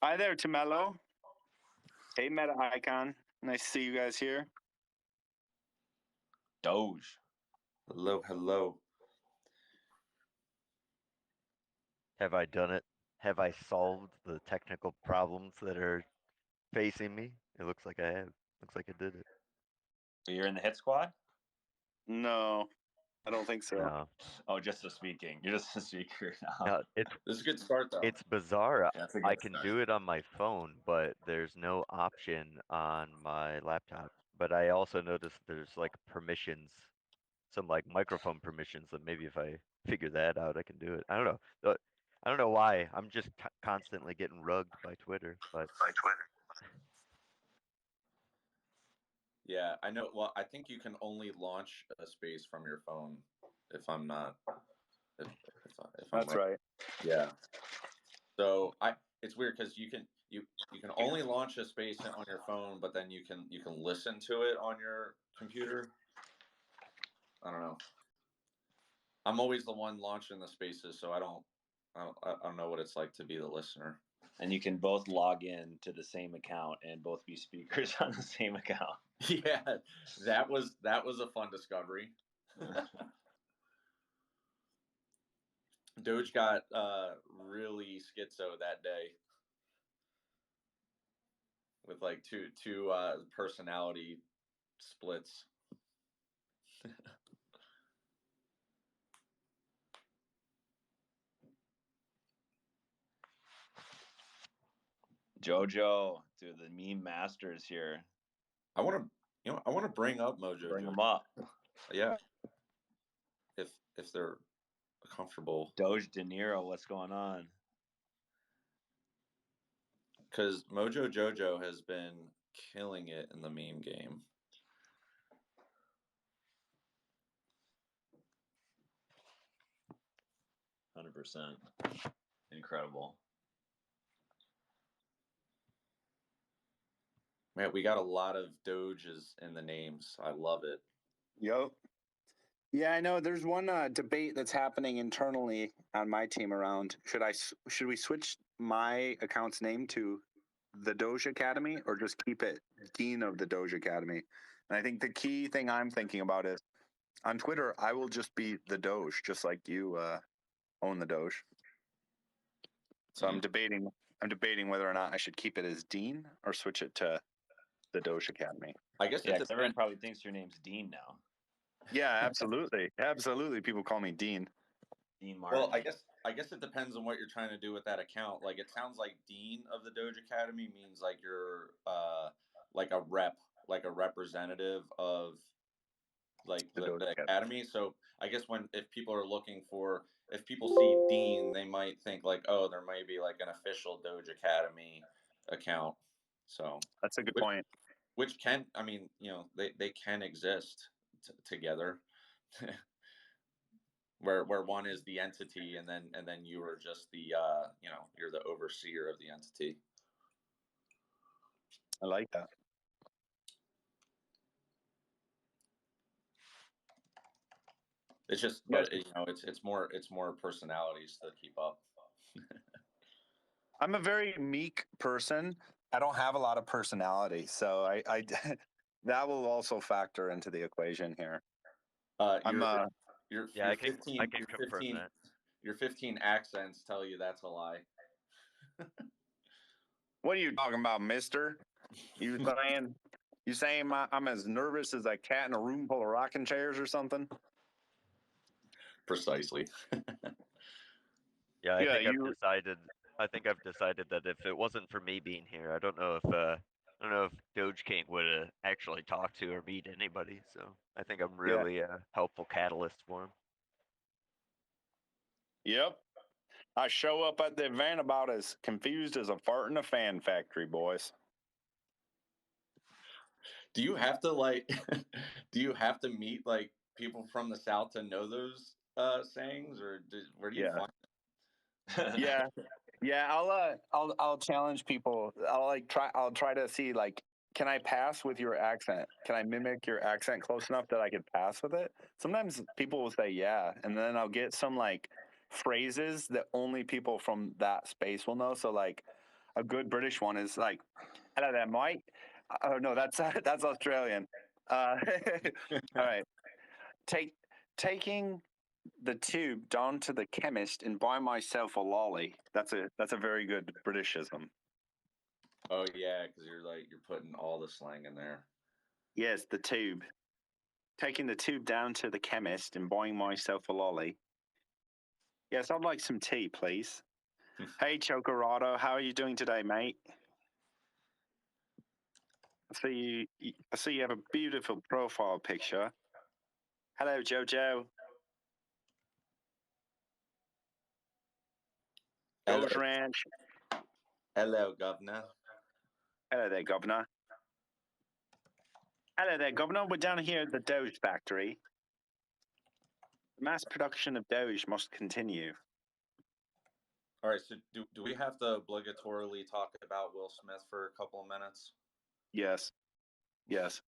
Hi there, Tamello. Hey, Meta Icon. Nice to see you guys here. Doge. Hello, hello. Have I done it? Have I solved the technical problems that are facing me? It looks like I have. Looks like I did it. You're in the hit squad? No, I don't think so. No. Oh, just a speaking. You're just a speaker now. No, it's This is a good start, though. it's bizarre. Yeah, that's a good I can start. do it on my phone, but there's no option on my laptop. But I also noticed there's like permissions, some like microphone permissions that maybe if I figure that out, I can do it. I don't know. I don't know why. I'm just constantly getting rugged by Twitter, but Yeah, I know. Well, I think you can only launch a space from your phone. If I'm not, if I'm That's right. Yeah. So it's weird because you can only launch a space on your phone, but then you can listen to it on your computer. I don't know. I'm always the one launching the spaces, so I don't know what it's like to be the listener. And you can both log in to the same account and both be speakers on the same account. Yeah, that was a fun discovery. Doge got really schizo that day with like two personality splits. Jojo, dude, the meme masters here. I want to bring up Mojo. Bring them up. Yeah. If they're comfortable. Doge De Niro, what's going on? Because Mojo Jojo has been killing it in the meme game. %. Incredible. Man, we got a lot of Doges in the names. I love it. Yep. Yeah, I know. There's one debate that's happening internally on my team around should we switch my account's name to the Doge Academy or just keep it Dean of the Doge Academy? And I think the key thing I'm thinking about is on Twitter, I will just be the Doge, just like you own the Doge. So I'm debating whether or not I should keep it as Dean or switch it to the Doge Academy. I guess everyone probably thinks your name's Dean now. Yeah, absolutely. Absolutely. People call me Dean. Dean Martin. Well, I guess it depends on what you're trying to do with that account. Like it sounds like Dean of the Doge Academy means like you're like a rep, like a representative of like the academy. So I guess if people are looking if people see Dean, they might think like, oh, there might be like an official Doge Academy account. So that's a good point. Which can, I mean, they can exist together, where one is the entity, and then you are just the you're the overseer of the entity. I like that. It's just, but it's more personalities to keep up. I'm a very meek person. I don't have a lot of personality, so I that will also factor into the equation here. I can confirm that. Your 15 accents tell you that's a lie. What are you talking about, mister? You saying I'm as nervous as a cat in a room full of rocking chairs or something? Precisely. Yeah, I think I've decided that if it wasn't for me being here, I don't know if Doge King would actually talk to or meet anybody. So I think I'm really a helpful catalyst for him. Yep. I show up at the event about as confused as a fart in a fan factory, boys. Do you have to meet like people from the South to know those sayings, or where do you find them? Yeah. I'll challenge people. I'll try to see like, can I pass with your accent? Can I mimic your accent close enough that I could pass with it? Sometimes people will say yeah, and then I'll get some like phrases that only people from that space will know. So like, a good British one is like, "Hello there, mate." Oh no, that's that's Australian. All right, taking the tube down to the chemist and buy myself a lolly. That's a very good Britishism. Oh yeah, because you're putting all the slang in there. Yes, the tube. Taking the tube down to the chemist and buying myself a lolly. Yes, I'd like some tea, please. Hey, Chocorado, how are you doing today, mate? I see you have a beautiful profile picture. Hello, Jojo. Hello, Doge Ranch. hello, governor. Hello there, Governor. Hello there, Governor. We're down here at the Doge factory. The mass production of Doge must continue. All right, so do we have to obligatorily talk about Will Smith for a couple of minutes? Yes. Yes.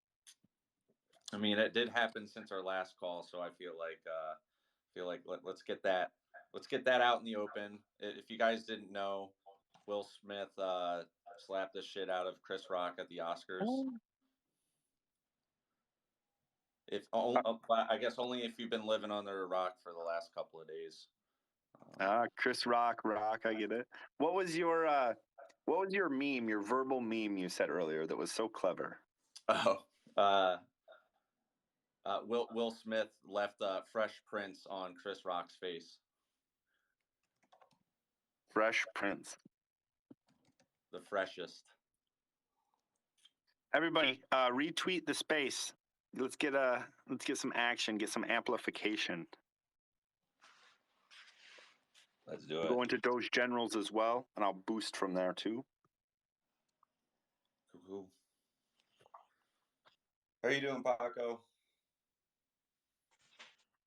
I mean, it did happen since our last call, so I feel like let's get that out in the open. If you guys didn't know, Will Smith slapped the shit out of Chris Rock at the Oscars. I guess only if you've been living under a rock for the last couple of days. Chris Rock, I get it. What was your meme, your verbal meme you said earlier that was so clever? Oh, Will Smith left Fresh Prince on Chris Rock's face. Fresh Prince. The freshest. Everybody, retweet the space. Let's get some action, get some amplification. Let's do it. Go into Doge Generals as well, and I'll boost from there too. Cool. How are you doing, Paco?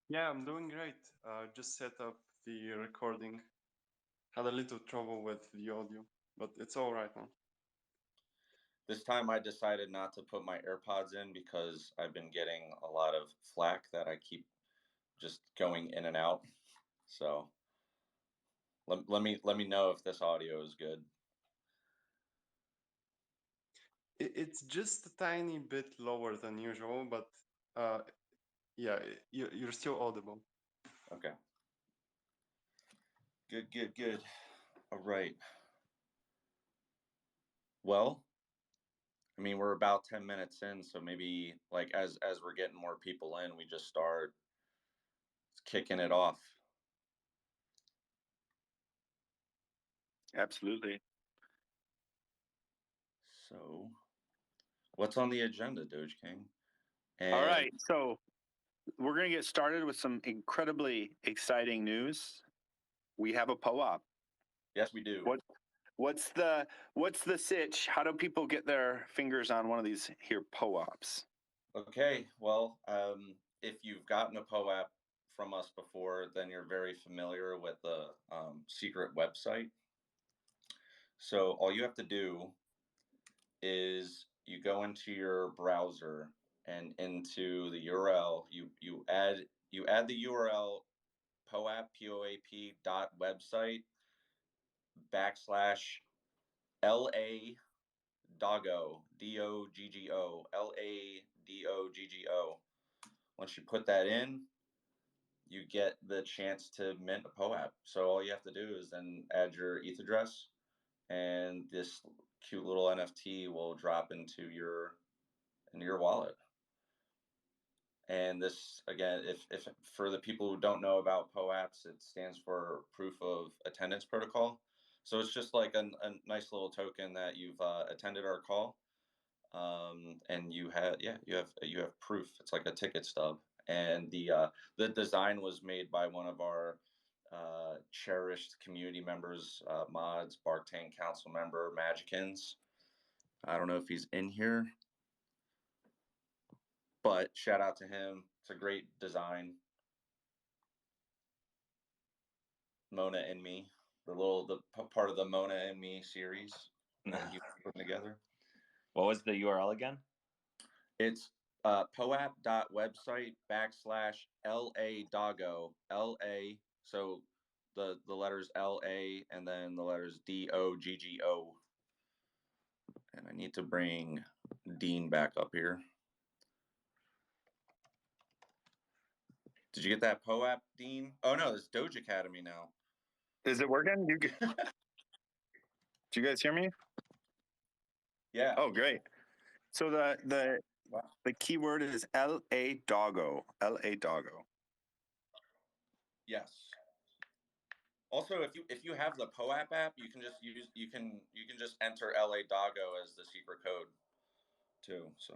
Yeah, I'm doing great. Just set up the recording. Had a little trouble with the audio, but it's all right now. This time I decided not to put my AirPods in because I've been getting a lot of flack that I keep just going in and out. So let me know if this audio is good. It's just a tiny bit lower than usual, but yeah, you're still audible. Okay. Good. All right. Well, I mean, we're about 10 minutes in, so maybe like as we're getting more people in, we just start kicking it off. Absolutely. So, what's on the agenda, Doge King? All right, so we're going to get started with some incredibly exciting news. We have a POAP. Yes, we do. What's the sitch? How do people get their fingers on one of these here POAPs? Okay, well, if you've gotten a POAP from us before, then you're very familiar with the secret website. So all you have to do is you go into your browser and into the URL. You add the URL POAP .website / LA DAOgo DOGGO LADOGGO. Once you put that in, you get the chance to mint a POAP. So all you have to do is then add your ETH address, and this cute little NFT will drop into your wallet. And this, again, if for the people who don't know about POAPs, it stands for Proof of Attendance Protocol. So it's just like a nice little token that you've attended our call, and you have proof. It's like a ticket stub, and the design was made by one of our cherished community members, mods, Barktane Council member Magicans. I don't know if he's in here, but shout out to him. It's a great design. Mona and Me, the part of the Mona and Me series that he put together. What was the URL again? It's POAP.website / LADOGO So the letters LA and then the letters DOGGO. And I need to bring Dean back up here. Did you get that POAP, Dean? Oh no, it's Doge Academy now. Is it working? Do you guys hear me? Yeah. Oh, great. So the Wow. the keyword is DAOge. DAOge. Yes. Also, if you have the POAP app, you can just just enter DAOge as the secret code too. So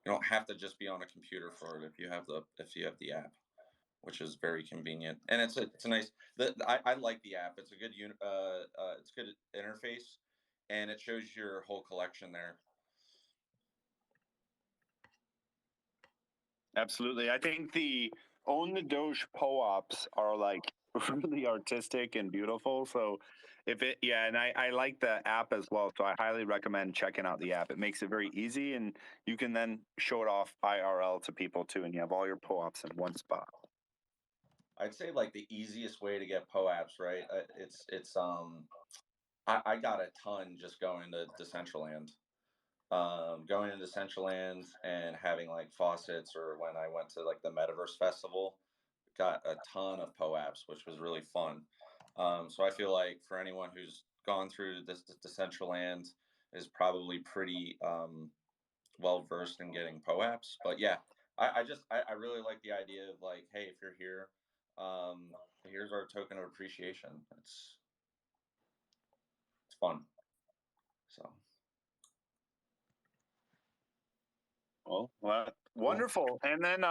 you don't have to just be on a computer for it if you have the app, which is very convenient. And it's a nice. I like the app. It's a good it's good interface, and it shows your whole collection there. Absolutely. I think the Own the Doge POAPs are like really artistic and beautiful. So and I like the app as well. So I highly recommend checking out the app. It makes it very easy, and you can then show it off IRL to people too, and you have all your POAPs in one spot. I'd say like the easiest way to get POAPs, right? I got a ton just going to Decentraland. Going into Decentraland and having like faucets, or when I went to like the Metaverse Festival, got a ton of POAPs, which was really fun. So I feel like for anyone who's gone through this Decentraland is probably pretty well versed in getting POAPs. But yeah, I really like the idea of like, hey, if you're here, here's our token of appreciation. It's fun. So Well, wonderful. And then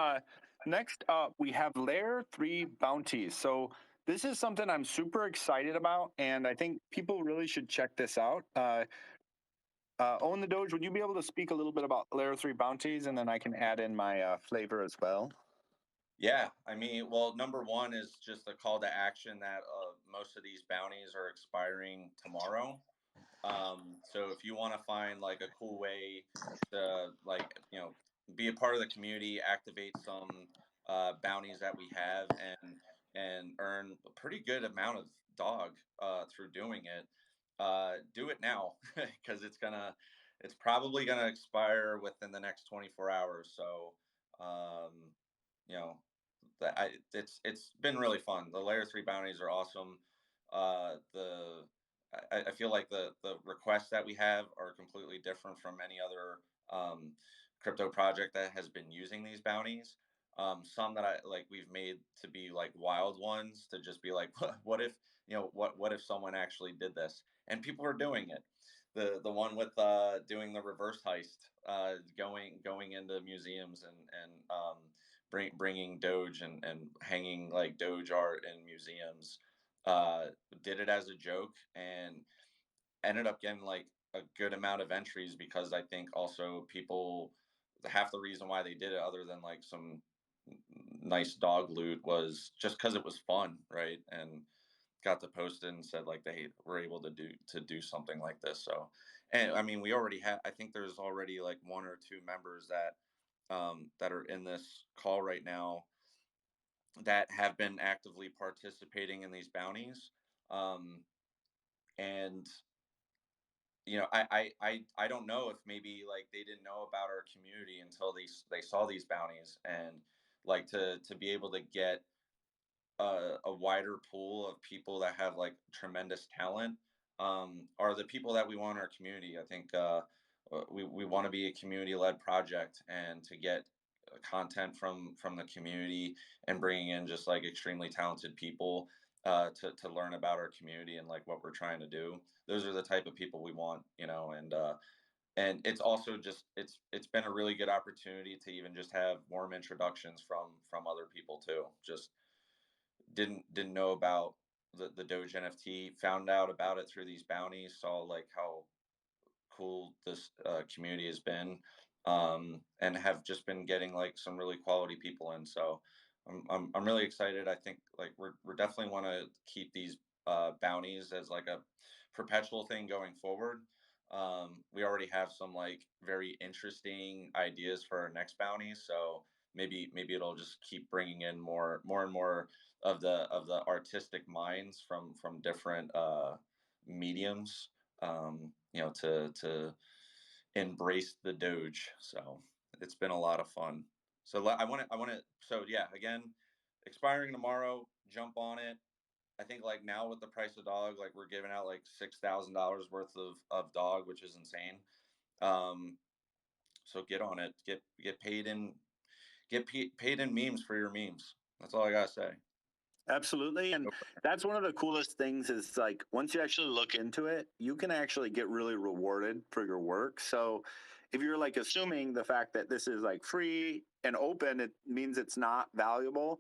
next up, we have Layer 3 Bounties. So this is something I'm super excited about, and I think people really should check this out. Own the Doge, would you be able to speak a little bit about Layer 3 Bounties, and then I can add in my flavor as well? yeah, I mean, well, number one is just a call to action that most of these bounties are expiring tomorrow. So if you want to find like a cool way to like, be a part of the community, activate some bounties that we have, and earn a pretty good amount of dog through doing it, do it now because it's probably gonna expire within the next 24 hours. So um, you know it's been really fun. The layer 3 bounties are awesome. The I feel like the requests that we have are completely different from any other crypto project that has been using these bounties. Some that we've made to be like wild ones, to just be like, what if what if someone actually did this, and people are doing it. The one with doing the reverse heist, going into museums and bringing Doge and hanging like Doge art in museums. Did it as a joke and ended up getting like a good amount of entries, because I think also people, half the reason why they did it, other than like some nice dog loot, was just because it was fun, right? And got to post it and said like they were able to do something like this. So, and I mean, we already have, I think there's already like one or two members that are in this call right now that have been actively participating in these bounties. And I don't know if maybe like they didn't know about our community until they saw these bounties, and like to be able to get a wider pool of people that have like tremendous talent, are the people that we want in our community. I think we want to be a community led project, and to get content from the community and bringing in just like extremely talented people to learn about our community and like what we're trying to do. Those are the type of people we want, and it's also just it's been a really good opportunity to even just have warm introductions from other people too. Just didn't know about the Doge NFT, found out about it through these bounties, saw like how cool this community has been, and have just been getting like some really quality people in. So I'm really excited. I think like we're definitely want to keep these bounties as like a perpetual thing going forward. We already have some like very interesting ideas for our next bounty, so maybe it'll just keep bringing in more and more of the artistic minds from different mediums, you know, to embrace the Doge. So it's been a lot of fun. So I want to. So yeah, again, expiring tomorrow. Jump on it. I think like now with the price of dog, like we're giving out like $6,000 worth of dog, which is insane. So get on it. Get paid in paid in memes for your memes. That's all I gotta say. Absolutely. And that's one of the coolest things is like once you actually look into it, you can actually get really rewarded for your work. So if you're like assuming the fact that this is like free and open, it means it's not valuable.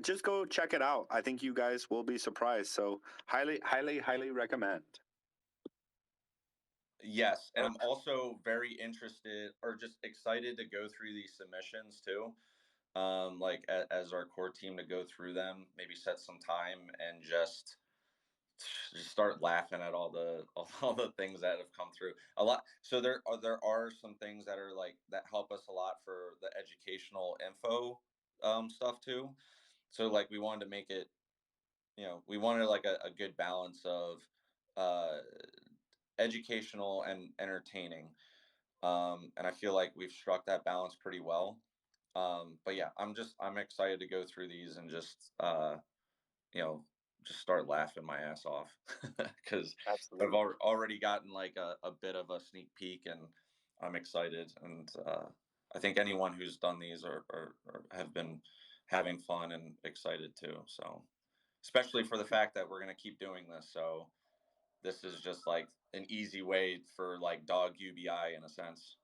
Just go check it out. I think you guys will be surprised. So highly recommend. Yes, and I'm also very interested or just excited to go through these submissions too. Like as our core team to go through them, maybe set some time and just start laughing at all the things that have come through a lot. So there are some things that are like that help us a lot for the educational info stuff too. So like we wanted to make it, you know, we wanted like a good balance of uh educational and entertaining. And I feel like we've struck that balance pretty well. But yeah, I'm excited to go through these and just you know, just start laughing my ass off because I've already gotten like a bit of a sneak peek, and I'm excited. And I think anyone who's done these or have been having fun and excited too. So, especially for the fact that we're gonna keep doing this. So this is just like an easy way for like dog UBI in a sense.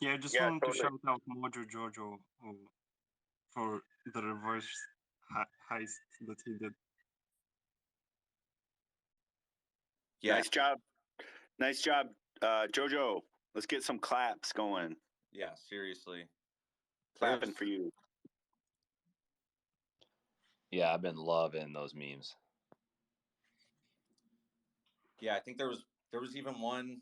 Yeah, I just Yeah, wanted to totally. shout out Mojo Jojo for the reverse heist that he did. Yeah, Nice job. Nice job, Jojo. Let's get some claps going. yeah, seriously. Clapping for you. Yeah, I've been loving those memes. Yeah, I think there was even one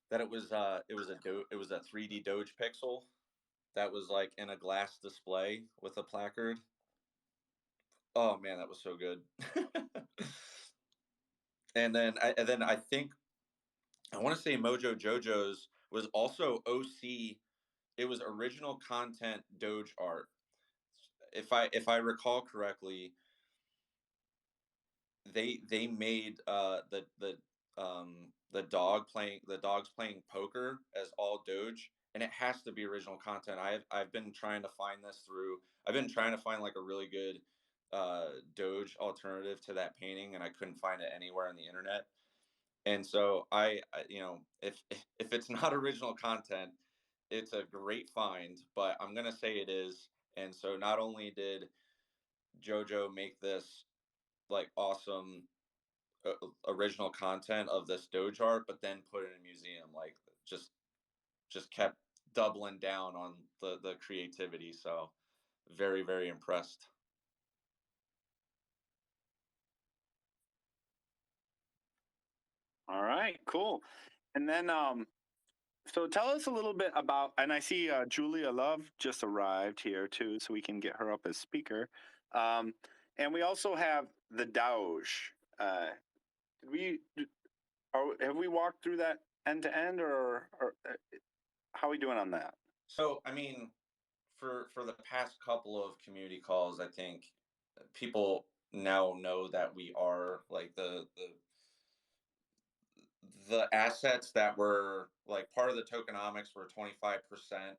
that it was a 3D Doge pixel that was like in a glass display with a placard. Oh man, that was so good. And then I think I want to say Mojo Jojo's was also OC. It was original content Doge art. If I recall correctly, they made the dogs playing poker as all Doge, and it has to be original content. I've been trying to find this through. I've been trying to find like a really good Doge alternative to that painting, and I couldn't find it anywhere on the internet. And so you know, if it's not original content, it's a great find. But I'm gonna say it is. And so not only did JoJo make this like awesome original content of this Doge art, but then put it in a museum. Like just just kept doubling down on the creativity. So very impressed. All right, cool. And then so tell us a little bit about, and I see Julia Love just arrived here too, so we can get her up as speaker. And we also have the DAOge. Did we have we walked through that end to end, or how are we doing on that? So I mean, for the past couple of community calls, I think people now know that we are like the assets that were like part of the tokenomics were 25%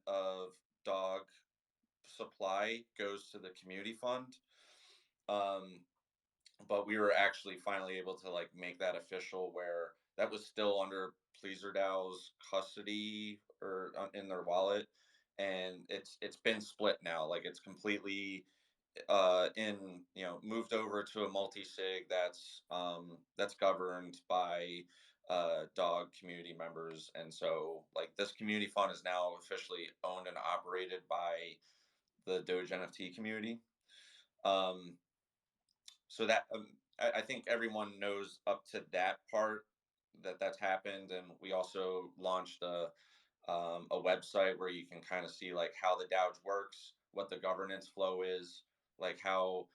of dog supply goes to the community fund. Um, but we were actually finally able to like make that official where that was still under PleasrDAO's custody or in their wallet, and it's been split now. Like it's completely in, you know, moved over to a multi-sig that's governed by dog community members. And so like this community fund is now officially owned and operated by the Doge NFT community. um so that I think everyone knows up to that part that that's happened. And we also launched a website where you can kind of see like how the DAOge works, what the governance flow is, like how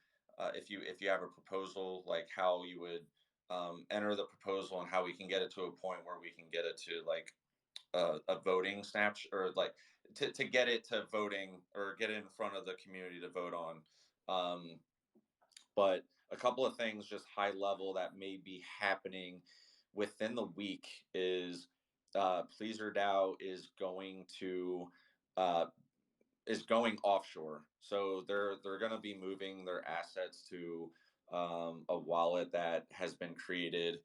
if you have a proposal, like how you would enter the proposal and how we can get it to a point where we can get it to like a voting snapshot, or like to get it to voting, or get it in front of the community to vote on. But a couple of things just high level that may be happening within the week is PleasrDAO is going offshore. So they're going to be moving their assets to a wallet that has been created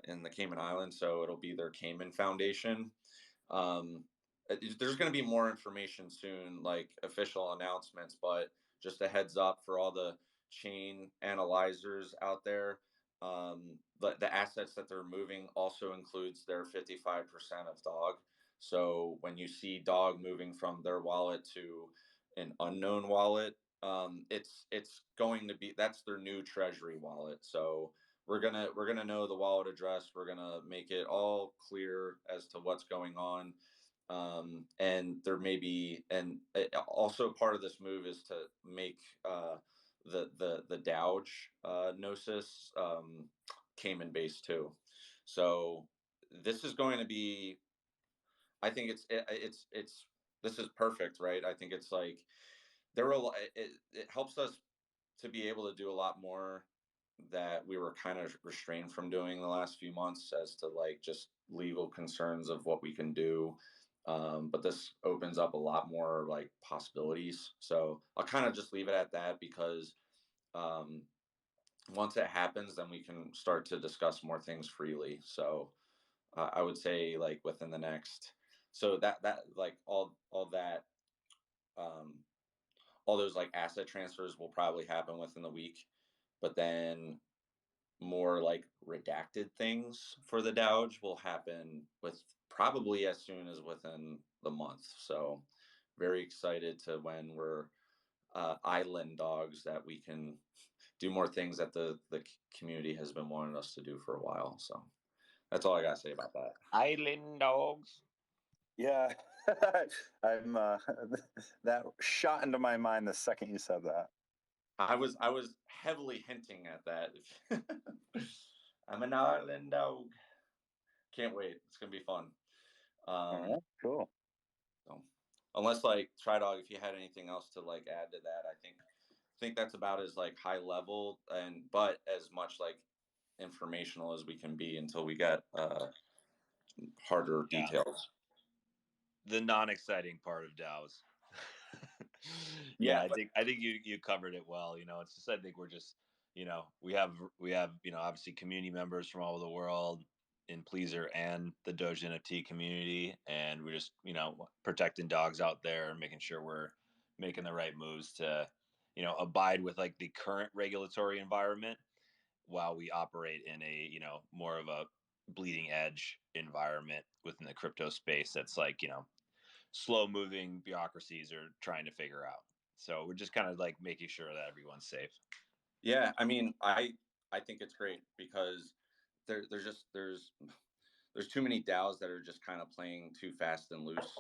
in the Cayman Islands. So it'll be their Cayman Foundation. There's going to be more information soon, like official announcements, but just a heads up for all the chain analyzers out there. The assets that they're moving also includes their 55% of Doge. So when you see Doge moving from their wallet to an unknown wallet, it's going to be, that's their new treasury wallet. So we're gonna know the wallet address. We're gonna make it all clear as to what's going on. And there may be, and also part of this move is to make the DAOge Gnosis Cayman based too. So this is going to be, I think it's this is perfect, right? I think it's like there are it helps us to be able to do a lot more that we were kind of restrained from doing the last few months, as to like just legal concerns of what we can do. But this opens up a lot more like possibilities. So I'll kind of just leave it at that, because once it happens, then we can start to discuss more things freely. So I would say like within the next, so that like all that all those like asset transfers will probably happen within the week, but then more like redacted things for the DAOge will happen with probably as soon as within the month. So very excited to when we're island dogs, that we can do more things that the community has been wanting us to do for a while. So that's all I gotta say about that. Island dogs. Yeah, I'm that shot into my mind the second you said that. I was heavily hinting at that. I'm an island dog. Can't wait. It's gonna be fun. All right, cool. So, unless like TriDog, if you had anything else to like add to that, I think that's about as like high level, and but as much like informational as we can be until we get harder details. The non-exciting part of DAOs. Yeah, I think you covered it well. It's just, I think we're just, we have obviously community members from all over the world in Pleaser and the Doge NFT community, and we're just protecting dogs out there and making sure we're making the right moves to abide with like the current regulatory environment, while we operate in a more of a bleeding edge environment within the crypto space that's like slow moving bureaucracies are trying to figure out. So we're just kind of like making sure that everyone's safe. Yeah, I mean, I think it's great, because there's too many DAOs that are just kind of playing too fast and loose.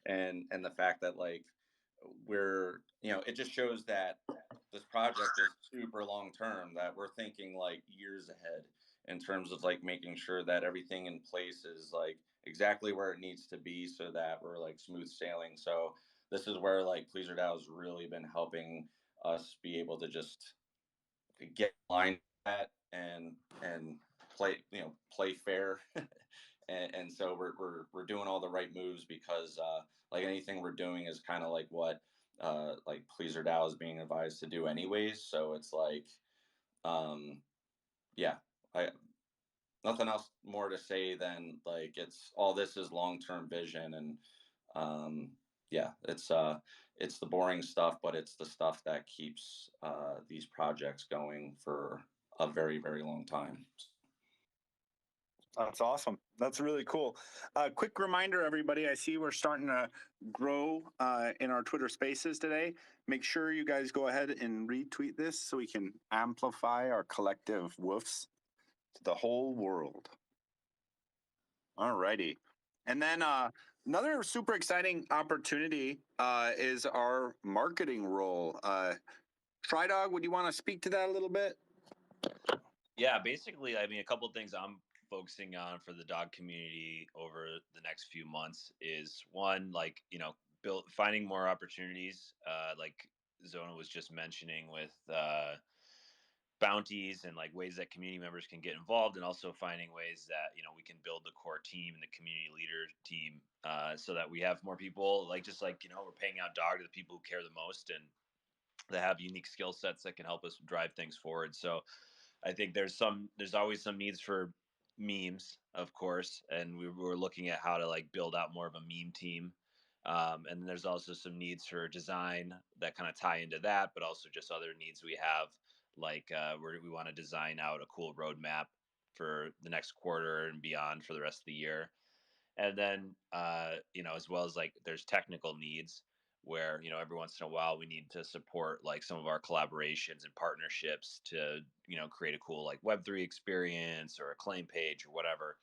and the fact that like we're, it just shows that this project is super long term, that we're thinking like years ahead in terms of like making sure that everything in place is like exactly where it needs to be, so that we're like smooth sailing. So this is where like PleasrDAO has really been helping us be able to just get line at and play play fair. And so we're doing all the right moves, because like anything we're doing is kind of like what like PleasrDAO is being advised to do anyways. So it's like yeah, I nothing else more to say than like it's all, this is long-term vision. And yeah, it's the boring stuff, but it's the stuff that keeps these projects going for a very, very long time. That's awesome. That's really cool. Quick reminder, everybody, I see we're starting to grow in our Twitter spaces today. Make sure you guys go ahead and retweet this so we can amplify our collective woofs to the whole world. All righty. And then another super exciting opportunity is our marketing role. TriDog, would you want to speak to that a little bit? Yeah, basically, I mean, a couple of things I'm focusing on for the dog community over the next few months is one, like, finding more opportunities, like Zona was just mentioning with bounties and like ways that community members can get involved, and also finding ways that we can build the core team and the community leader team, so that we have more people, like just like we're paying out dog to the people who care the most and that have unique skill sets that can help us drive things forward. So I think there's always some needs for memes, of course, and we were looking at how to like build out more of a meme team. And there's also some needs for design that kind of tie into that, but also just other needs we have, like we want to design out a cool roadmap for the next quarter and beyond for the rest of the year. And then as well as like there's technical needs where every once in a while we need to support like some of our collaborations and partnerships to create a cool like web3 experience or a claim page or whatever.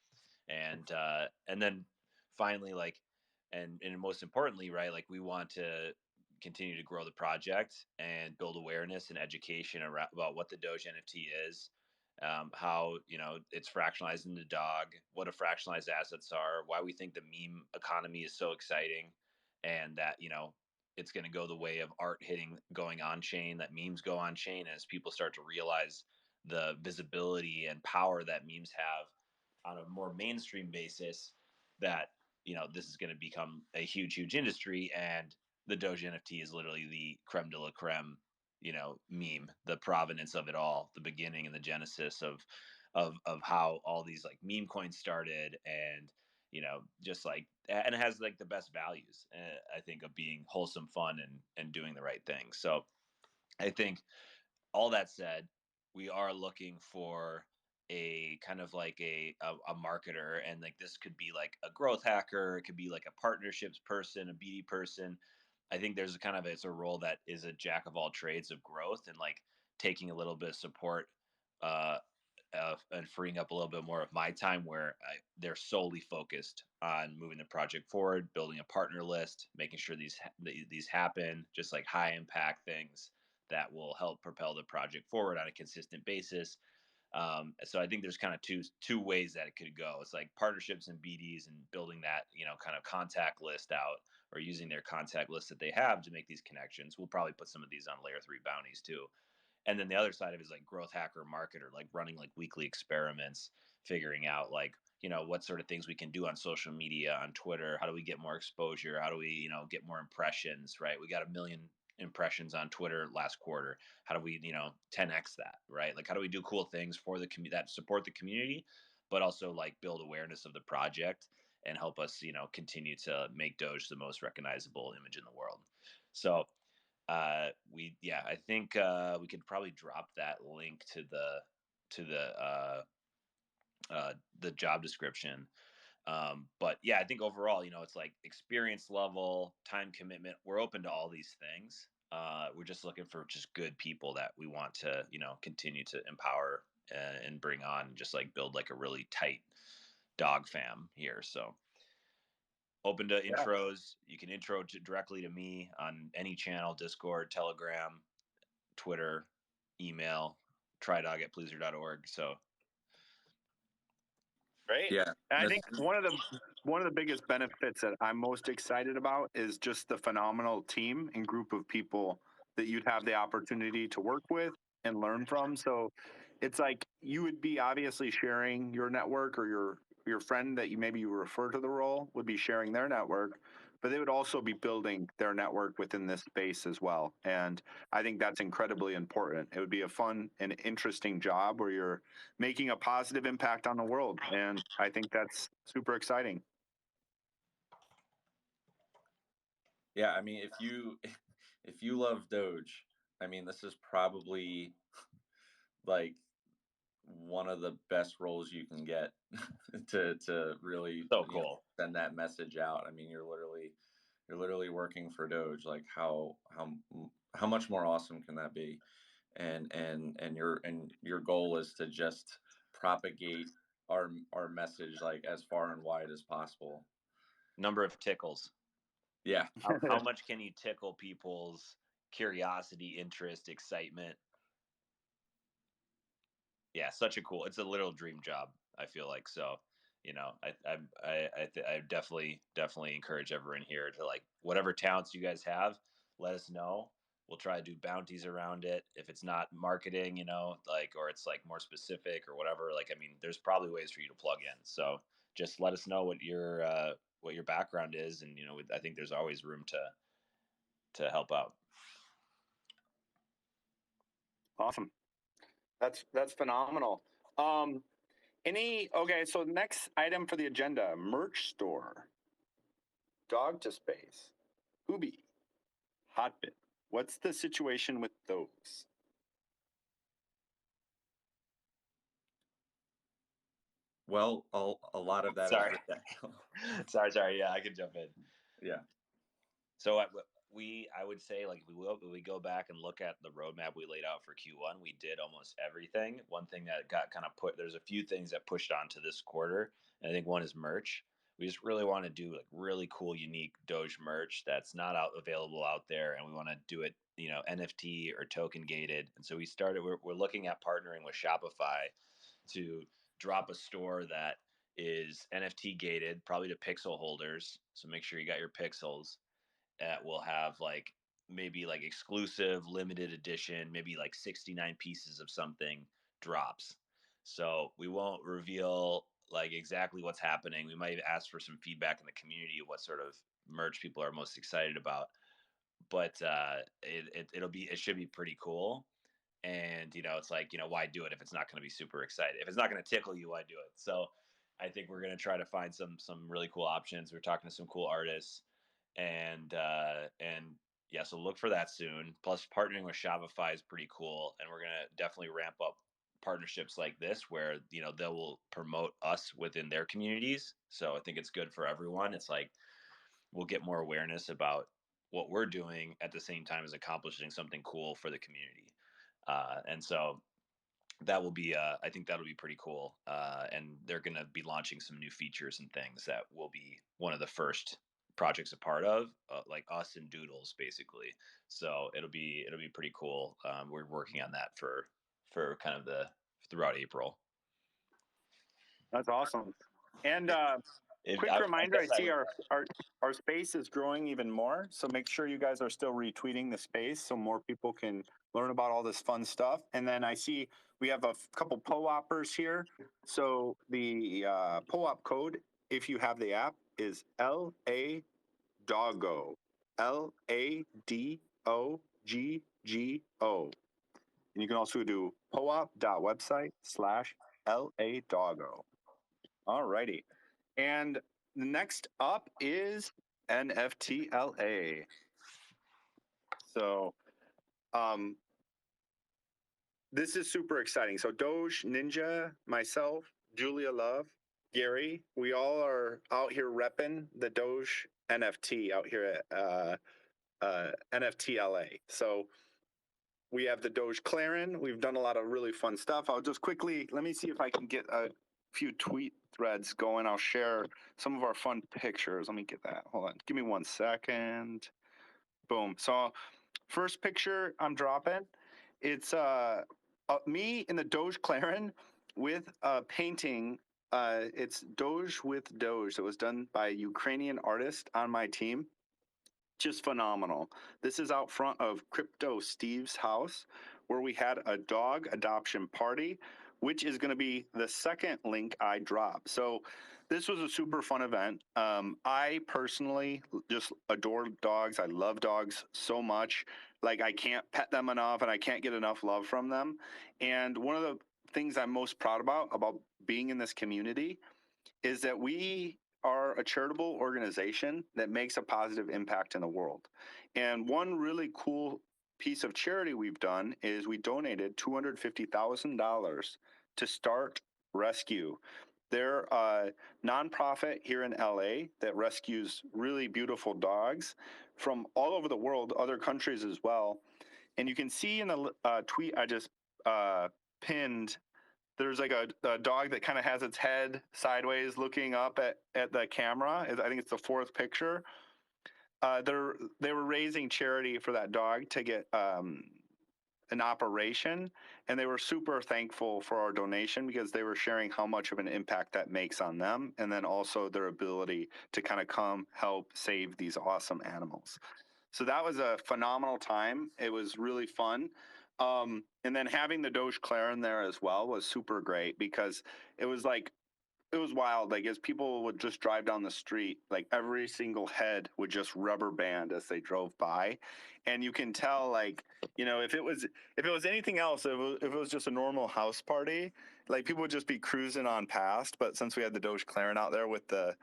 And then finally, like, and most importantly, right, like we want to continue to grow the project and build awareness and education about what the Doge NFT is, how it's fractionalized into dog, what a fractionalized assets are, why we think the meme economy is so exciting, and that it's going to go the way of art going on chain, that memes go on chain as people start to realize the visibility and power that memes have on a more mainstream basis, that this is going to become a huge industry, and the Doge NFT is literally the creme de la creme, meme, the provenance of it all, the beginning and the genesis of how all these like meme coins started, and just like, and it has like the best values, I think, of being wholesome, fun, and doing the right thing. So I think, all that said, we are looking for a kind of like a marketer, and like this could be like a growth hacker, it could be like a partnerships person, a BD person. I think there's a kind of, it's a role that is a jack of all trades of growth, and like taking a little bit of support, uh, and freeing up a little bit more of my time where they're solely focused on moving the project forward, building a partner list, making sure these happen, just like high impact things that will help propel the project forward on a consistent basis. So I think there's kind of two ways that it could go. It's like partnerships and BDs, and building that kind of contact list out, or using their contact list that they have to make these connections. We'll probably put some of these on layer 3 bounties too. And then the other side of it is like growth hacker marketer, like running like weekly experiments, figuring out like what sort of things we can do on social media, on Twitter. How do we get more exposure? How do we get more impressions? Right, we got 1 million impressions on Twitter last quarter. How do we 10x that? Right, like how do we do cool things for the community that support the community, but also like build awareness of the project and help us continue to make Doge the most recognizable image in the world. So I think we could probably drop that link to the job description. But yeah, I think overall, it's like experience level, time commitment, we're open to all these things. We're just looking for just good people that we want to continue to empower, and bring on, and just like build like a really tight dog fam here. So open to intros. You can intro directly to me on any channel: Discord, Telegram, Twitter, email, treidog at PleasrDAO. So Great. Yeah. And I think one of the biggest benefits that I'm most excited about is just the phenomenal team and group of people that you'd have the opportunity to work with and learn from. So it's like you would be obviously sharing your network, or your friend that you refer to the role would be sharing their network, but they would also be building their network within this space as well. And I think that's incredibly important. It would be a fun and interesting job where you're making a positive impact on the world. And I think that's super exciting. Yeah, I mean, if you love Doge, I mean, this is probably like one of the best roles you can get to really so cool. send that message out. I mean, you're literally working for Doge. Like how much more awesome can that be? And your goal is to just propagate our message like as far and wide as possible. Number of tickles. Yeah. How much can you tickle people's curiosity, interest, excitement? yeah, such a cool. It's a little dream job. I feel like so. You know, I definitely encourage everyone here to like whatever talents you guys have, let us know. We'll try to do bounties around it. If it's not marketing, you know, like or it's like more specific or whatever. Like I mean, there's probably ways for you to plug in. So just let us know what your background is, and you know, I think there's always room to help out. Awesome. That's phenomenal. Okay, so next item for the agenda, merch store. Dog to Space. Hubi. Hotbit. What's the situation with those? Well, a lot of that Sorry. is sorry. Yeah, I can jump in. yeah. So I would say like we go back and look at the roadmap we laid out for Q1. We did almost everything. One thing that got kind of there's a few things that pushed onto this quarter, and I think one is merch. We just really want to do like really cool, unique Doge merch that's not available out there, and we want to do it, you know, NFT or token gated. And so we're looking at partnering with Shopify to drop a store that is NFT gated, probably to pixel holders. So make sure you got your pixels. That will have like maybe like exclusive limited edition, maybe like 69 pieces of something drops. So we won't reveal like exactly what's happening. We might ask for some feedback in the community of what sort of merch people are most excited about. But it should be pretty cool. And you know, it's like, you know, why do it if it's not going to be super exciting? If it's not going to tickle you, why do it? So I think we're going to try to find some really cool options. We're talking to some cool artists, and yeah, so look for that soon. Plus, partnering with Shopify is pretty cool, and we're gonna definitely ramp up partnerships like this, where you know they will promote us within their communities. So I think it's good for everyone. It's like we'll get more awareness about what we're doing at the same time as accomplishing something cool for the community. And so that will be I think that'll be pretty cool, and they're going to be launching some new features and things that will be one of the first projects a part of, like us and Doodles basically. So it'll be pretty cool. We're working on that for kind of the throughout April. That's awesome. And quick I reminder, I guess see our space is growing even more. So make sure you guys are still retweeting the space so more people can learn about all this fun stuff. And then I see we have a couple POAPers here. So the POAP code, if you have the app, is LA Doggo. LADOGGO. And you can also do poap.website/LADoggo. All righty. And next up is NFTLA. So this is super exciting. So Doge, Ninja, myself, Julia Love, Gary, we all are out here repping the Doge NFT out here at NFTLA. So we have the Doge Clarin. We've done a lot of really fun stuff. I'll just quickly, let me see if I can get a few tweet threads going. I'll share some of our fun pictures. Let me get that. Hold on. Give me 1 second. Boom. So first picture I'm dropping, it's me in the Doge Clarin with a painting. It's Doge with Doge. It was done by a Ukrainian artist on my team. Just phenomenal. This is out front of Crypto Steve's house, where we had a dog adoption party, which is going to be the second link I drop. So this was a super fun event. I personally just adore dogs. I love dogs so much. Like I can't pet them enough, and I can't get enough love from them. And one of the things I'm most proud about being in this community is that we are a charitable organization that makes a positive impact in the world. And one really cool piece of charity we've done is we donated $250,000 to Start Rescue. They're a nonprofit here in LA that rescues really beautiful dogs from all over the world, other countries as well. And you can see in the tweet I just pinned, there's like a dog that kind of has its head sideways looking up at the camera. I think it's the fourth picture. They were raising charity for that dog to get an operation, and they were super thankful for our donation because they were sharing how much of an impact that makes on them, and then also their ability to kind of come help save these awesome animals. So that was a phenomenal time. It was really fun. And then having the Doge Claren there as well was super great because it was like, it was wild. Like as people would just drive down the street, like every single head would just rubber band as they drove by, and you can tell, like, you know, if it was anything else, if it was just a normal house party, like people would just be cruising on past. But since we had the Doge Claren out there with the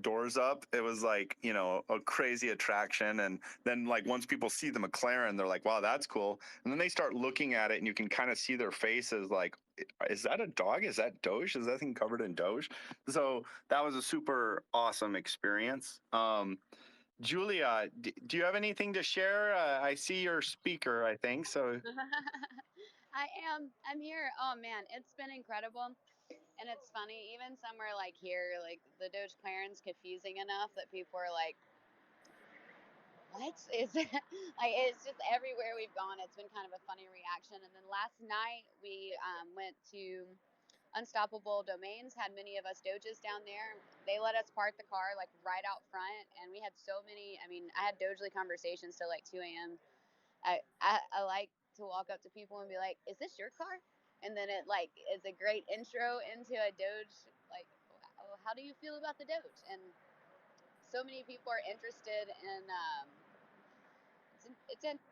doors up, it was like, you know, a crazy attraction. And then like once people see the McLaren, they're like, wow, that's cool. And then they start looking at it, and you can kind of see their faces like, is that a dog? Is that Doge? Is that thing covered in Doge? So that was a super awesome experience. Julia, do you have anything to share? I see your speaker, I think. So I'm here. Oh man, it's been incredible. And it's funny, even somewhere like here, like the Doge Clarence confusing enough that people are like, what is it? Like, it's just everywhere we've gone. It's been kind of a funny reaction. And then last night we went to Unstoppable Domains, had many of us Doges down there. They let us park the car like right out front. And we had so many, I mean, I had Dogely conversations till like 2 a.m. I like to walk up to people and be like, is this your car? And then it like is a great intro into a Doge, like, how do you feel about the Doge? And so many people are interested in,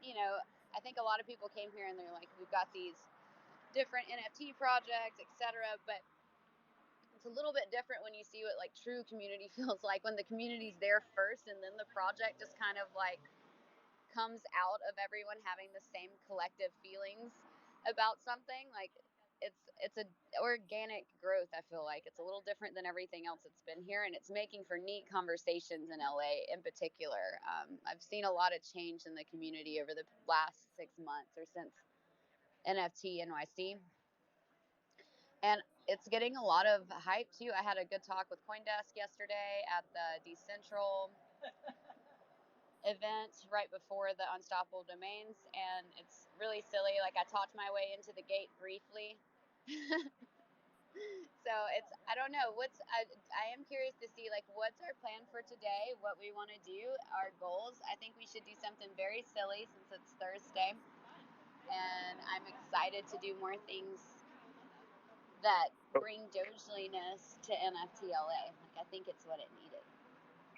you know, I think a lot of people came here and they're like, we've got these different NFT projects, etc. But it's a little bit different when you see what like true community feels like, when the community's there first and then the project just kind of like comes out of everyone having the same collective feelings about something. Like it's a organic growth. I feel like it's a little different than everything else that's been here, and it's making for neat conversations in LA in particular. I've seen a lot of change in the community over the last 6 months or since NFT NYC, and it's getting a lot of hype too. I had a good talk with CoinDesk yesterday at the Decentral event right before the Unstoppable Domains, and it's really silly. Like I talked my way into the gate briefly. So it's, I don't know, I am curious to see like what's our plan for today, what we want to do, our goals. I think we should do something very silly since it's Thursday, and I'm excited to do more things that bring Dogeliness to NFTLA. Like I think it's what it needed.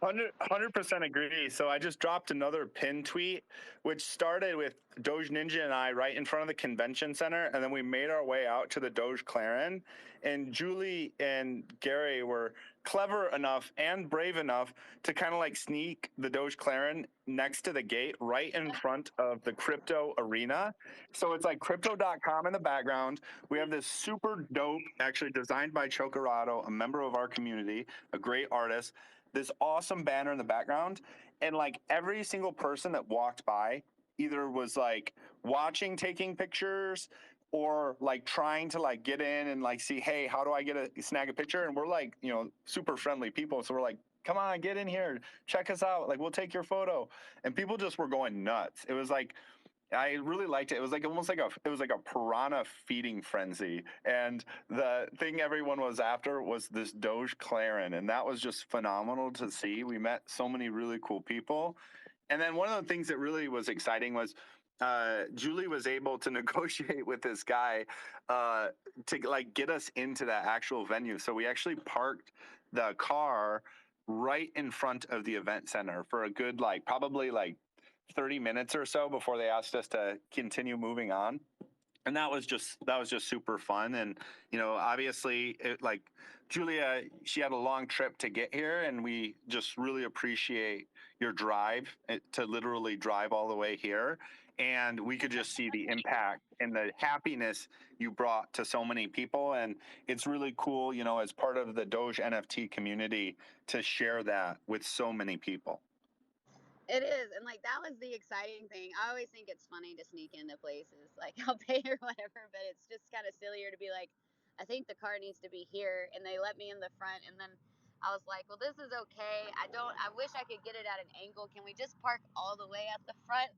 100% agree. So I just dropped another pin tweet, which started with Doge Ninja and I right in front of the convention center, and then we made our way out to the Doge Claren. And Julie and Gary were clever enough and brave enough to kind of like sneak the Doge Claren next to the gate right in front of the crypto arena. So it's like crypto.com in the background. We have this super dope, actually designed by Chocorado, a member of our community, a great artist, this awesome banner in the background, and like every single person that walked by either was like watching, taking pictures, or like trying to like get in and like see, hey, how do I snag a picture? And we're like, you know, super friendly people, so we're like, come on, get in here, check us out, like we'll take your photo. And people just were going nuts. It was like, I really liked it. It was like almost like a piranha feeding frenzy. And the thing everyone was after was this Doge Claren, and that was just phenomenal to see. We met so many really cool people. And then one of the things that really was exciting was Julie was able to negotiate with this guy to like get us into that actual venue. So we actually parked the car right in front of the event center for a good like probably like 30 minutes or so before they asked us to continue moving on. And that was just super fun. And you know, obviously like Julia, she had a long trip to get here, and we just really appreciate your drive to literally drive all the way here. And we could just see the impact and the happiness you brought to so many people. And it's really cool, you know, as part of the Doge NFT community to share that with so many people. It is, and like that was the exciting thing. I always think it's funny to sneak into places, like I'll pay or whatever, but it's just kind of sillier to be like, I think the car needs to be here, and they let me in the front, and then I was like, well, this is okay. I wish I could get it at an angle. Can we just park all the way at the front?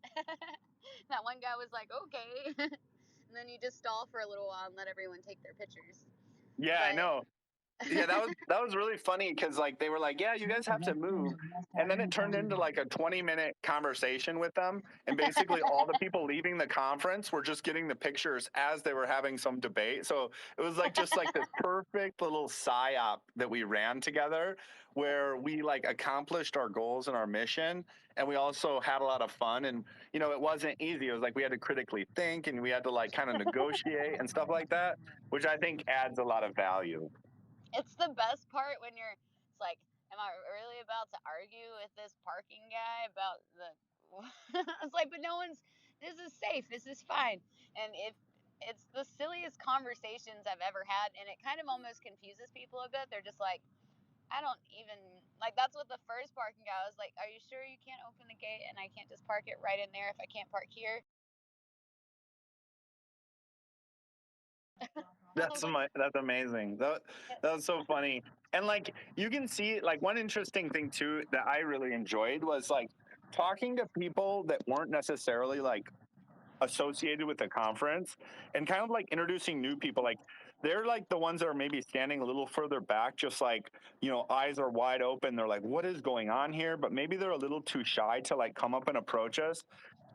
That one guy was like, okay. And then you just stall for a little while and let everyone take their pictures. Yeah, I know. Yeah, that was really funny because like they were like, yeah, you guys have to move, and then it turned into like a 20-minute conversation with them, and basically all the people leaving the conference were just getting the pictures as they were having some debate. So it was like just like this perfect little psyop that we ran together, where we like accomplished our goals and our mission, and we also had a lot of fun. And you know, it wasn't easy. It was like we had to critically think, and we had to like kind of negotiate and stuff like that, which I think adds a lot of value. It's the best part when it's like, am I really about to argue with this parking guy about the it's like, but this is safe, this is fine. And it's the silliest conversations I've ever had, and it kind of almost confuses people a bit. They're just like, I don't even like, that's what the first parking guy was like, are you sure you can't open the gate and I can't just park it right in there if I can't park here? That's amazing. That was so funny. And like you can see, like one interesting thing too that I really enjoyed was like talking to people that weren't necessarily like associated with the conference, and kind of like introducing new people. Like they're like the ones that are maybe standing a little further back, just like, you know, eyes are wide open. They're like, what is going on here? But maybe they're a little too shy to like come up and approach us.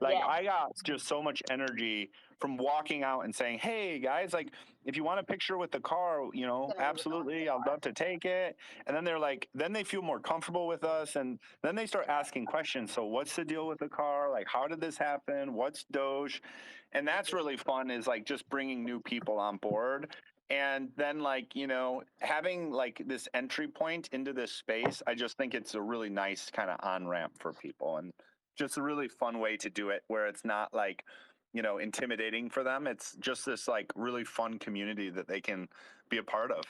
Like Yes. I got just so much energy from walking out and saying, hey guys, like if you want a picture with the car, you know, absolutely, I'd love to take it. And then they're like, then they feel more comfortable with us, and then they start asking questions. So what's the deal with the car? Like, how did this happen? What's Doge? And that's really fun, is like just bringing new people on board. And then like, you know, having like this entry point into this space, I just think it's a really nice kind of on-ramp for people, and just a really fun way to do it, where it's not like, you know, intimidating for them. It's just this like really fun community that they can be a part of.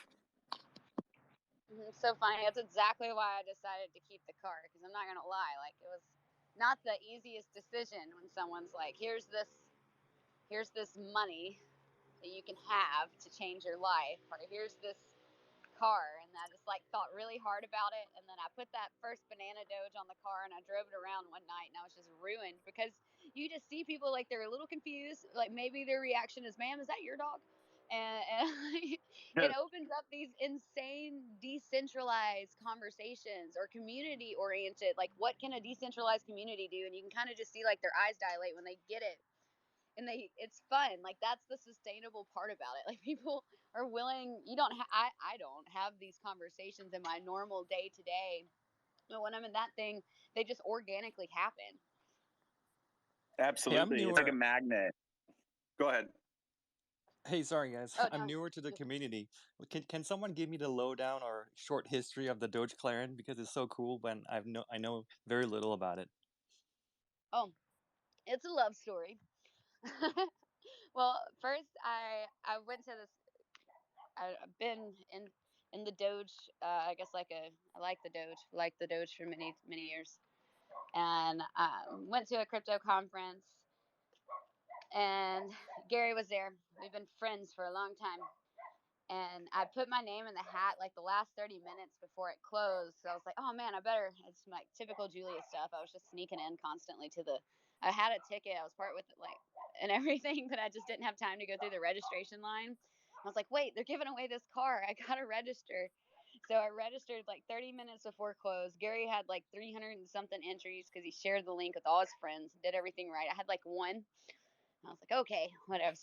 It's so funny. That's exactly why I decided to keep the car, because I'm not gonna lie, like it was not the easiest decision when someone's like, here's this money that you can have to change your life, or here's this car. And I just like thought really hard about it, and then I put that first banana Doge on the car and I drove it around one night, and I was just ruined, because you just see people like they're a little confused, like maybe their reaction is, ma'am, is that your dog? And it opens up these insane decentralized conversations, or community oriented, like what can a decentralized community do? And you can kind of just see like their eyes dilate when they get it, and it's fun. Like that's the sustainable part about it. Like people are willing. You don't I don't have these conversations in my normal day to day, but when I'm in that thing, they just organically happen. Absolutely. It's like a magnet. Go ahead. Hey, sorry guys, Oh, I'm no. newer to the community. Can someone give me the lowdown or short history of the Doge Clarion, because it's so cool when I know very little about it. Oh, it's a love story. Well, first I went to this. I've been in the Doge. I guess I like the Doge for many years, and went to a crypto conference, and Gary was there. We've been friends for a long time. And I put my name in the hat like the last 30 minutes before it closed. So I was like, oh man, it's like typical Julia stuff. I was just sneaking in constantly I had a ticket. I was part with it, like, and everything, but I just didn't have time to go through the registration line. I was like, wait, they're giving away this car. I got to register. So I registered like 30 minutes before close. Gary had like 300 and something entries because he shared the link with all his friends, did everything right. I had like one. I was like, okay, whatever.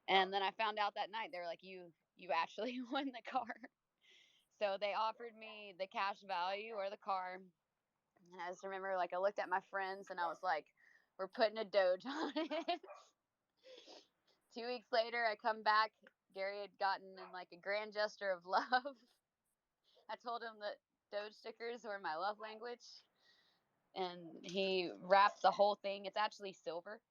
And then I found out that night, they were like, you actually won the car. So they offered me the cash value or the car. And I just remember, like, I looked at my friends and I was like, we're putting a Doge on it. 2 weeks later, I come back. Gary had gotten in like a grand gesture of love. I told him that Doge stickers were my love language. And he wrapped the whole thing. It's actually silver.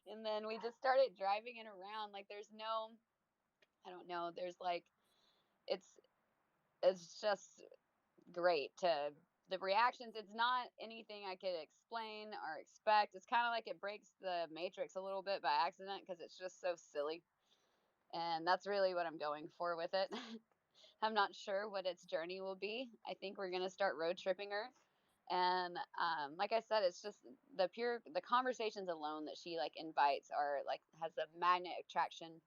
And then we just started driving it around. Like I don't know, there's like, it's just great to the reactions. It's not anything I could explain or expect. It's kind of like it breaks the matrix a little bit by accident, because it's just so silly. And that's really what I'm going for with it. I'm not sure what its journey will be. I think we're going to start road tripping her And like I said, it's just the conversations alone that she like invites are like has a magnet attraction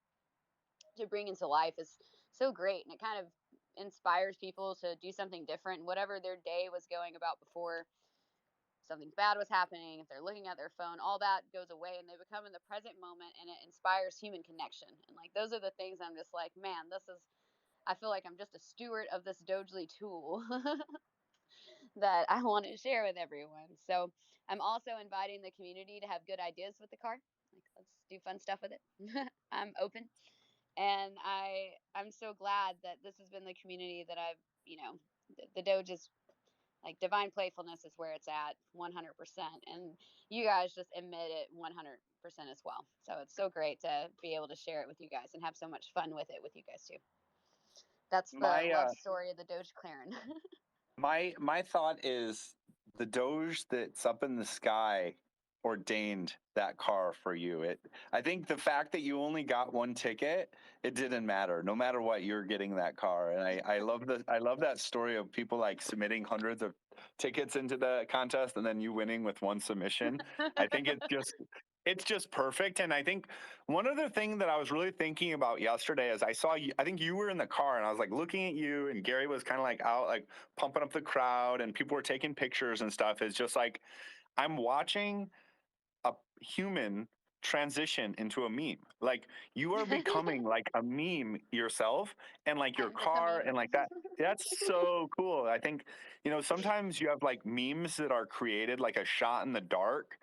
to bring into life is so great, and it kind of inspires people to do something different. Whatever their day was going about before, something bad was happening, if they're looking at their phone, all that goes away and they become in the present moment, and it inspires human connection. And like those are the things I'm just like, man, I feel like I'm just a steward of this Dogely tool that I want to share with everyone. So I'm also inviting the community to have good ideas with the car. Like, let's do fun stuff with it. I'm open. And I'm so glad that this has been the community that I've, the Doge is like divine playfulness is where it's at 100%. And you guys just emit it 100% as well. So it's so great to be able to share it with you guys and have so much fun with it with you guys too. That's the love story of the Doge Claren. My thought is the Doge that's up in the sky ordained that car for you. I think the fact that you only got one ticket, it didn't matter. No matter what, you're getting that car. And I love that story of people like submitting hundreds of tickets into the contest and then you winning with one submission. I think it's just perfect. And I think one other thing that I was really thinking about yesterday is I saw you, I think you were in the car and I was like looking at you and Gary was kind of like out, like pumping up the crowd and people were taking pictures and stuff. It's just like, I'm watching a human transition into a meme. Like you are becoming like a meme yourself and like your car and like that. That's so cool. I think, sometimes you have like memes that are created like a shot in the dark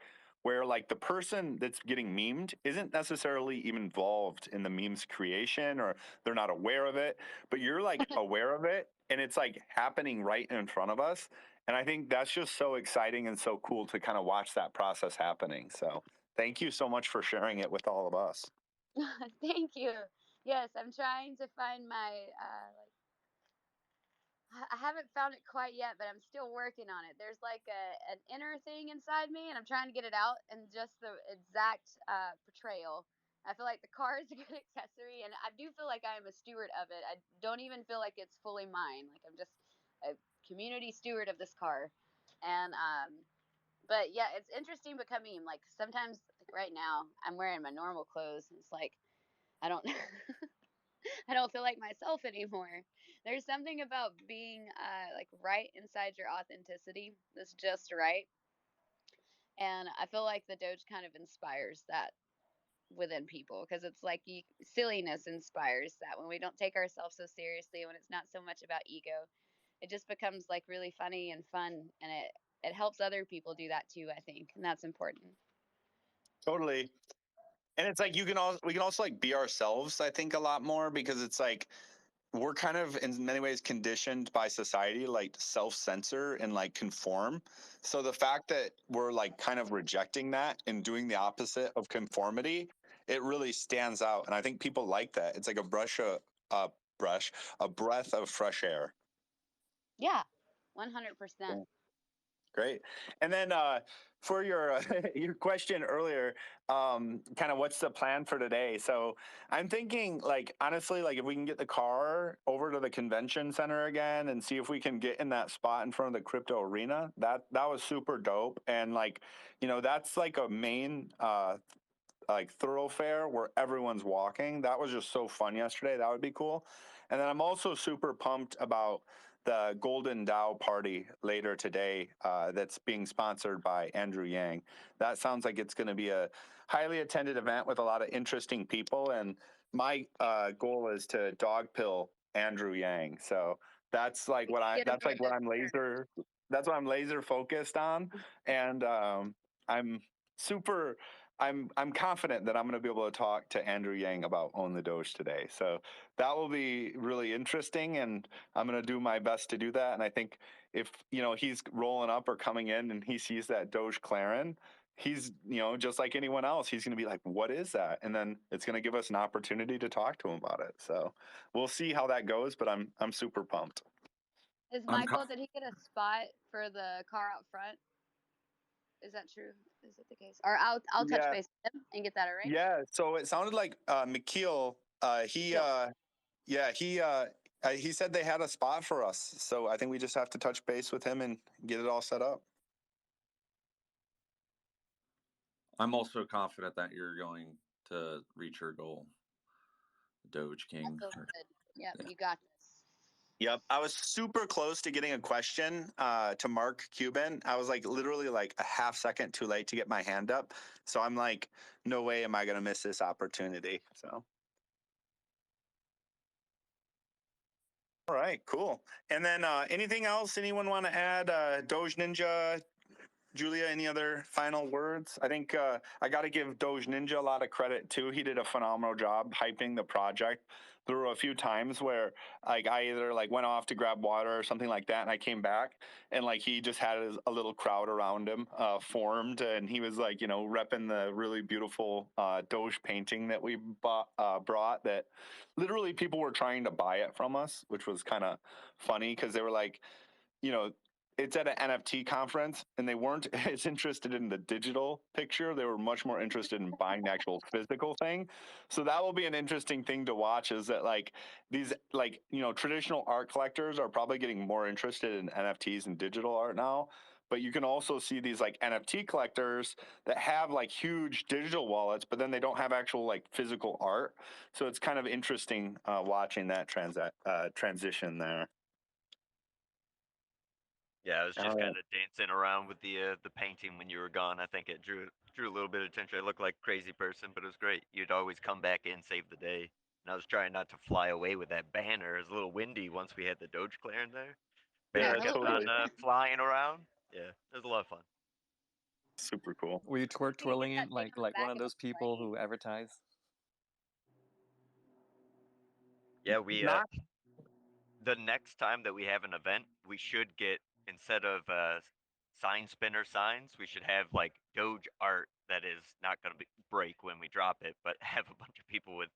where like the person that's getting memed isn't necessarily even involved in the meme's creation or they're not aware of it, but you're like aware of it and it's like happening right in front of us. And I think that's just so exciting and so cool to kind of watch that process happening. So thank you so much for sharing it with all of us. Thank you. Yes, I'm trying to find my I haven't found it quite yet, but I'm still working on it. There's like an inner thing inside me, and I'm trying to get it out. And just the exact portrayal, I feel like the car is a good accessory, and I do feel like I am a steward of it. I don't even feel like it's fully mine. Like I'm just a community steward of this car, and but yeah, it's interesting becoming like sometimes like right now I'm wearing my normal clothes, and it's like I don't. I don't feel like myself anymore. There's something about being like right inside your authenticity that's just right. And I feel like the Doge kind of inspires that within people because it's like silliness inspires that when we don't take ourselves so seriously, when it's not so much about ego, it just becomes like really funny and fun, and it helps other people do that too, I think, and that's important. Totally. And it's like we can also like be ourselves, I think, a lot more because it's like we're kind of in many ways conditioned by society like self-censor and like conform. So the fact that we're like kind of rejecting that and doing the opposite of conformity, it really stands out. And I think people like that. It's like a breath of fresh air. Yeah, 100%. Great. And then for your your question earlier, kind of what's the plan for today? So I'm thinking, like, honestly, like if we can get the car over to the convention center again and see if we can get in that spot in front of the crypto arena, that was super dope. And like, that's like a main like thoroughfare where everyone's walking. That was just so fun yesterday. That would be cool. And then I'm also super pumped about the Golden DAO party later today that's being sponsored by Andrew Yang. That sounds like it's going to be a highly attended event with a lot of interesting people. And my goal is to dog pill Andrew Yang. So that's like that's what I'm laser focused on. And I'm super I'm confident that I'm going to be able to talk to Andrew Yang about Own the Doge today. So that will be really interesting, and I'm going to do my best to do that. And I think if he's rolling up or coming in and he sees that Doge Claren, he's just like anyone else, he's going to be like, "What is that?" And then it's going to give us an opportunity to talk to him about it. So we'll see how that goes, but I'm super pumped. Is Michael, did he get a spot for the car out front? Is that true? Is it the case? Or I'll touch base with him and get that arranged. Yeah. So it sounded like McKeel. He He said they had a spot for us, so I think we just have to touch base with him and get it all set up. I'm also confident that you're going to reach your goal, Doge I King. feel good. Yep, Yeah. you got this. Yep, I was super close to getting a question to Mark Cuban. I was like literally like a half second too late to get my hand up, so I'm like, no way am I going to miss this opportunity. So. All right, cool. And then anything else anyone want to add? Doge Ninja, Julia, any other final words? I think I got to give Doge Ninja a lot of credit too. He did a phenomenal job hyping the project. There were a few times where like I either like went off to grab water or something like that, and I came back and like he just had a little crowd around him formed, and he was like repping the really beautiful Doge painting that we brought. That literally people were trying to buy it from us, which was kind of funny because they were like, you know, it's at an NFT conference and they weren't as interested in the digital picture. They were much more interested in buying the actual physical thing. So that will be an interesting thing to watch, is that like these like, traditional art collectors are probably getting more interested in NFTs and digital art now. But you can also see these like NFT collectors that have like huge digital wallets, but then they don't have actual like physical art. So it's kind of interesting watching that transition there. Yeah, I was just All right. kind of dancing around with the painting when you were gone. I think it drew a little bit of attention. I looked like a crazy person, but it was great. You'd always come back in, save the day. And I was trying not to fly away with that banner. It was a little windy once we had the Doge clearing there. Yeah, Banner Yeah, that kept looked on totally. really cool. flying around. Yeah, it was a lot of fun. Super cool. Were you You can twirling get that it tape like on the one back of of a those people plane. who advertise? Yeah, we Not the next time that we have an event, we should get, instead of sign spinner signs, we should have like Doge art that is not going to break when we drop it, but have a bunch of people with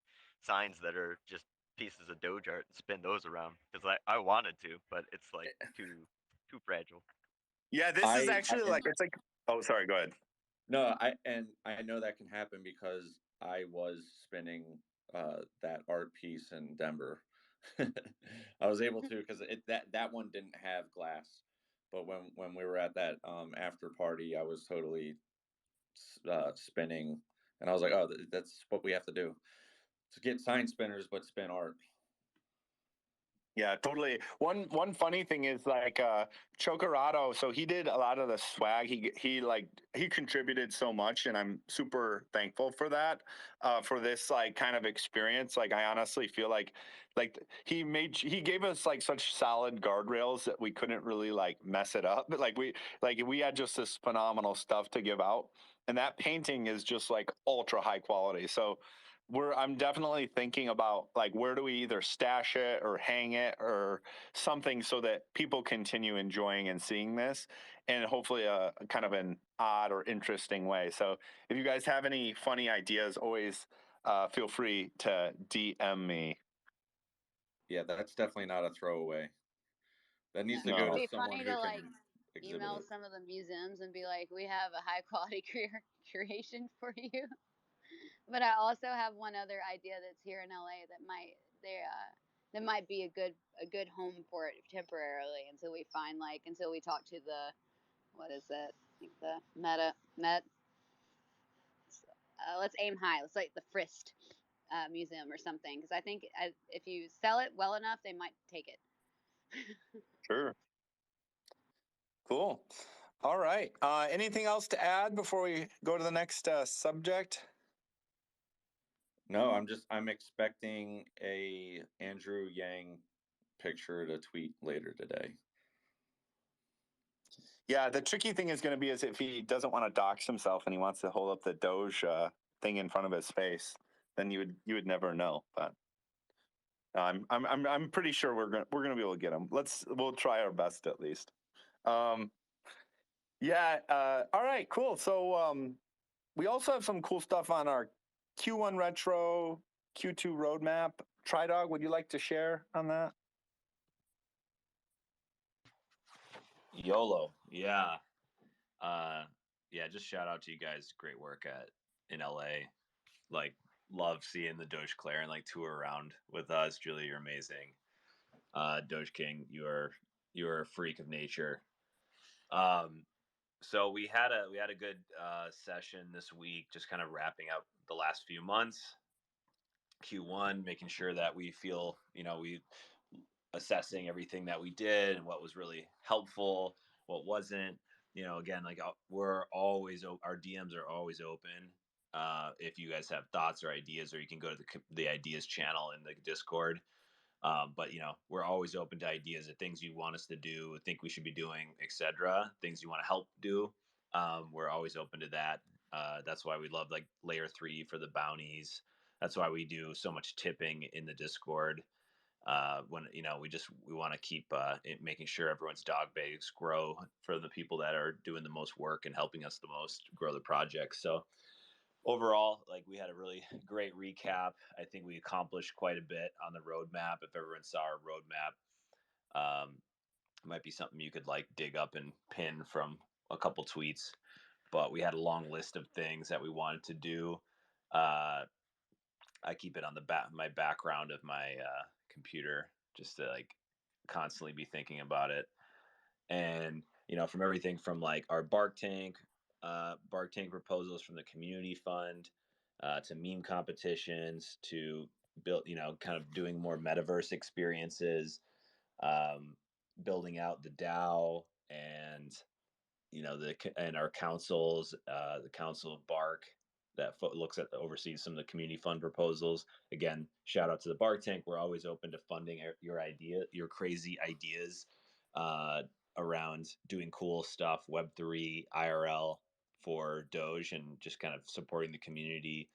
signs that are just pieces of Doge art and spin those around, because I wanted to, but it's like too fragile. Yeah, this is I actually and like it's like. Oh, sorry. Go ahead. no, I know that can happen because I was spinning that art piece in Denver. I was able to because that one didn't have glass, but when we were at that after party, I was totally spinning, and I was like, oh, that's what we have to do to get sign spinners, but spin art. Yeah, totally. One funny thing is like Chocorado, so he did a lot of the swag. He contributed so much, and I'm super thankful for that. For this like kind of experience. Like I honestly feel like he gave us like such solid guardrails that we couldn't really like mess it up. But we had just this phenomenal stuff to give out. And that painting is just like ultra high quality. So I'm definitely thinking about like where do we either stash it or hang it or something so that people continue enjoying and seeing this, and hopefully a kind of an odd or interesting way. So if you guys have any funny ideas, always feel free to DM me. Yeah, that's definitely not a throwaway. That needs to Yeah. go It'd to No. be someone funny who to can like exhibit email it. some of the museums and be like, we have a high quality curation for you. But I also have one other idea that's here in LA that might be a good home for it temporarily until we talk to the, what is it? I think the Met. Let's aim high. Let's like the Frist Museum or something, because I think if you sell it well enough, they might take it. Sure. Cool. All right. Anything else to add before we go to the next subject? No, I'm expecting a Andrew Yang picture to tweet later today. Yeah, the tricky thing is going to be is if he doesn't want to dox himself and he wants to hold up the Doge thing in front of his face, then you would never know. But I'm pretty sure we're gonna be able to get him. We'll try our best at least. Yeah. All right. Cool. So we also have some cool stuff on our Q1 retro, Q2 roadmap. TriDog, would you like to share on that? YOLO. Yeah. Yeah, just shout out to you guys. Great work in LA. Like, love seeing the Doge Claire and like tour around with us. Julie, you're amazing. Doge King, you are a freak of nature. So we had a good session this week, just kind of wrapping up the last few months. Q1, making sure that we feel, we assessing everything that we did and what was really helpful, what wasn't. Again, like we're always our DMs are always open. If you guys have thoughts or ideas, or you can go to the ideas channel in the Discord. But we're always open to ideas of things you want us to do, think we should be doing, etc. Things you want to help do. We're always open to that. That's why we love like layer 3 for the bounties. That's why we do so much tipping in the Discord. When we want to keep making sure everyone's dog bags grow for the people that are doing the most work and helping us the most grow the project. So overall, like we had a really great recap. I think we accomplished quite a bit on the roadmap. If everyone saw our roadmap, it might be something you could like dig up and pin from a couple tweets. But we had a long list of things that we wanted to do. I keep it on my background of my computer just to like constantly be thinking about it. And from everything from like our bark tank proposals from the community fund, to meme competitions, to build kind of doing more metaverse experiences, building out the DAO, and and our councils, the Council of Bark that oversees some of the community fund proposals. Again, shout out to the Bark Tank. We're always open to funding your crazy ideas around doing cool stuff, Web3, IRL for Doge, and just kind of supporting the community.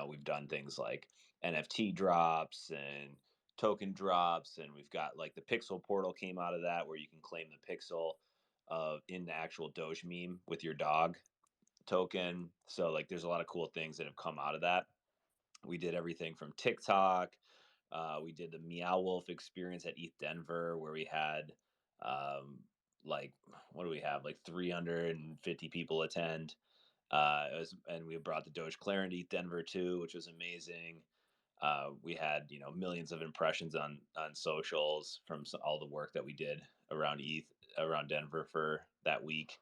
We've done things like NFT drops and token drops, and we've got like the Pixel portal came out of that, where you can claim the pixel in the actual Doge meme with your dog token. So like there's a lot of cool things that have come out of that. We did everything from TikTok. We did the Meow Wolf experience at ETH Denver, where we had like, what do we have, like 350 people attend. And we brought the Doge Claren to ETH Denver too, which was amazing. We had millions of impressions on socials from all the work that we did around Denver for that week.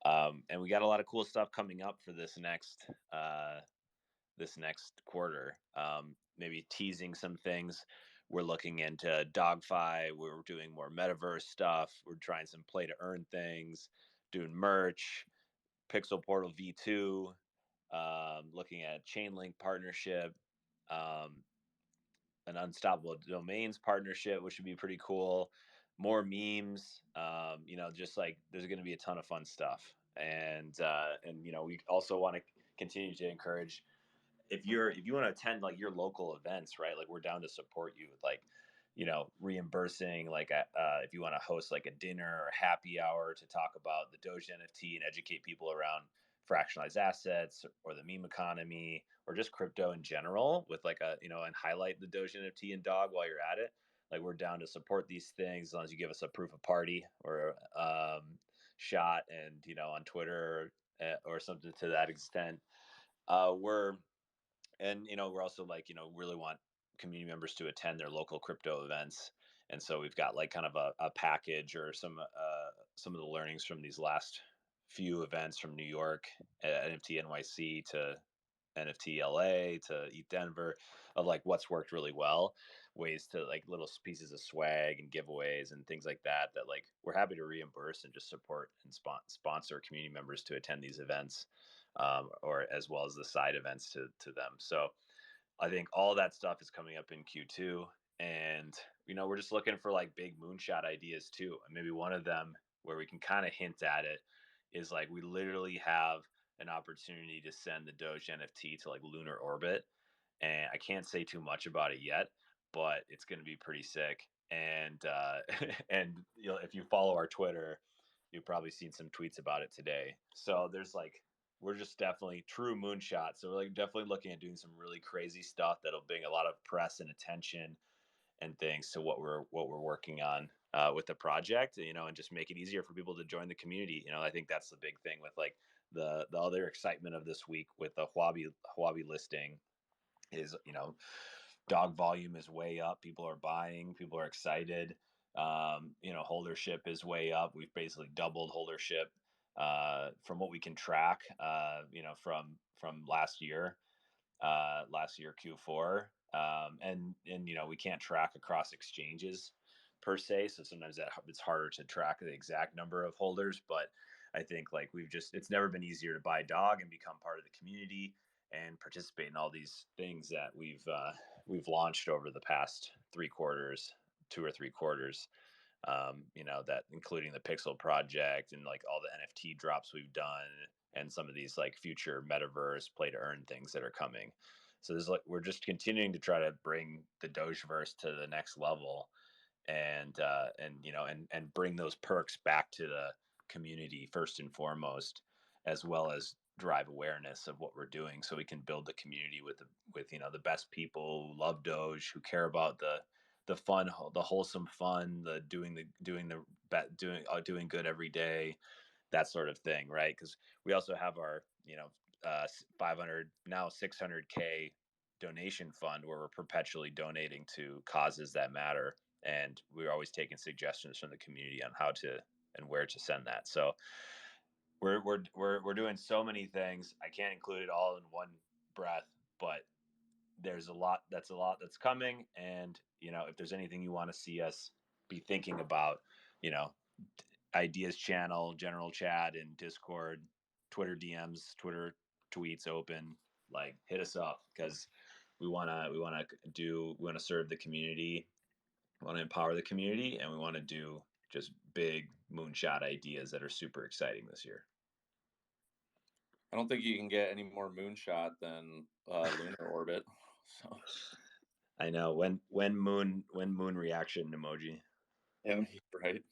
And we got a lot of cool stuff coming up for this next quarter. Maybe teasing some things. We're looking into DogFi. We're doing more metaverse stuff. We're trying some play to earn things, doing merch, Pixel Portal V2, looking at Chainlink partnership, an Unstoppable Domains partnership, which would be pretty cool. More memes, just like there's going to be a ton of fun stuff. And we also want to continue to encourage, if you want to attend like your local events, right? Like we're down to support you with like, reimbursing, like if you want to host like a dinner or happy hour to talk about the Doge NFT and educate people around fractionalized assets or the meme economy or just crypto in general with like and highlight the Doge NFT and dog while you're at it. Like we're down to support these things as long as you give us a proof of party or shot and on Twitter or something to that extent. We're also like, really want community members to attend their local crypto events. And so we've got like kind of a package or some of the learnings from these last few events from New York, NFT NYC to NFT LA to ETH Denver, of like what's worked really well, ways to like little pieces of swag and giveaways and things like that like we're happy to reimburse and just support and sponsor community members to attend these events, or as well as the side events to them. So I think all that stuff is coming up in Q2, and we're just looking for like big moonshot ideas too. And maybe one of them where we can kind of hint at it is like we literally have an opportunity to send the Doge NFT to like lunar orbit, and I can't say too much about it yet, but it's going to be pretty sick. And and if you follow our Twitter, you've probably seen some tweets about it today. So there's like, we're just definitely true moonshot. So we're like definitely looking at doing some really crazy stuff that'll bring a lot of press and attention and things to what we're working on with the project, and just make it easier for people to join the community. I think that's the big thing with like the other excitement of this week with the Huobi listing is, dog volume is way up. People are buying. People are excited. Holdership is way up. We've basically doubled holdership from what we can track. From last year Q4, and we can't track across exchanges per se, so sometimes it's harder to track the exact number of holders. But I think like it's never been easier to buy dog and become part of the community and participate in all these things that we've launched over the past 2 or 3 quarters. That including the Pixel project and like all the NFT drops we've done and some of these like future metaverse play to earn things that are coming. So we're just continuing to try to bring the Dogeverse to the next level, and bring those perks back to the community first and foremost, as well as drive awareness of what we're doing, so we can build the community with the best people who love Doge, who care about the fun, the wholesome fun, the doing good every day, that sort of thing, right? Because we also have our 500 now 600K donation fund where we're perpetually donating to causes that matter, and we're always taking suggestions from the community on how to and where to send that. So we're doing so many things. I can't include it all in one breath, but there's a lot that's coming. And if there's anything you want to see us be thinking about, ideas channel, general chat in Discord, Twitter DMs, Twitter tweets open, like hit us up, because we want to serve the community, we want to empower the community, and we want to do just big moonshot ideas that are super exciting this year. I don't think you can get any more moonshot than lunar orbit. So I know when moon reaction emoji. Yeah, right.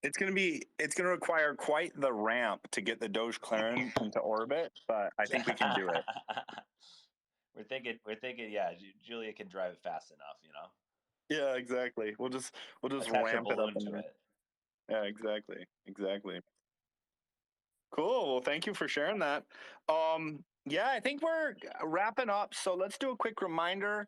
It's gonna require quite the ramp to get the Doge Clarin into orbit, but I think we can do it. We're thinking, yeah, Julia can drive it fast enough, Yeah, exactly. We'll just Attach ramp a it up balloon in to there. it. Yeah, exactly. Cool. Well, thank you for sharing that. Yeah, I think we're wrapping up. So let's do a quick reminder.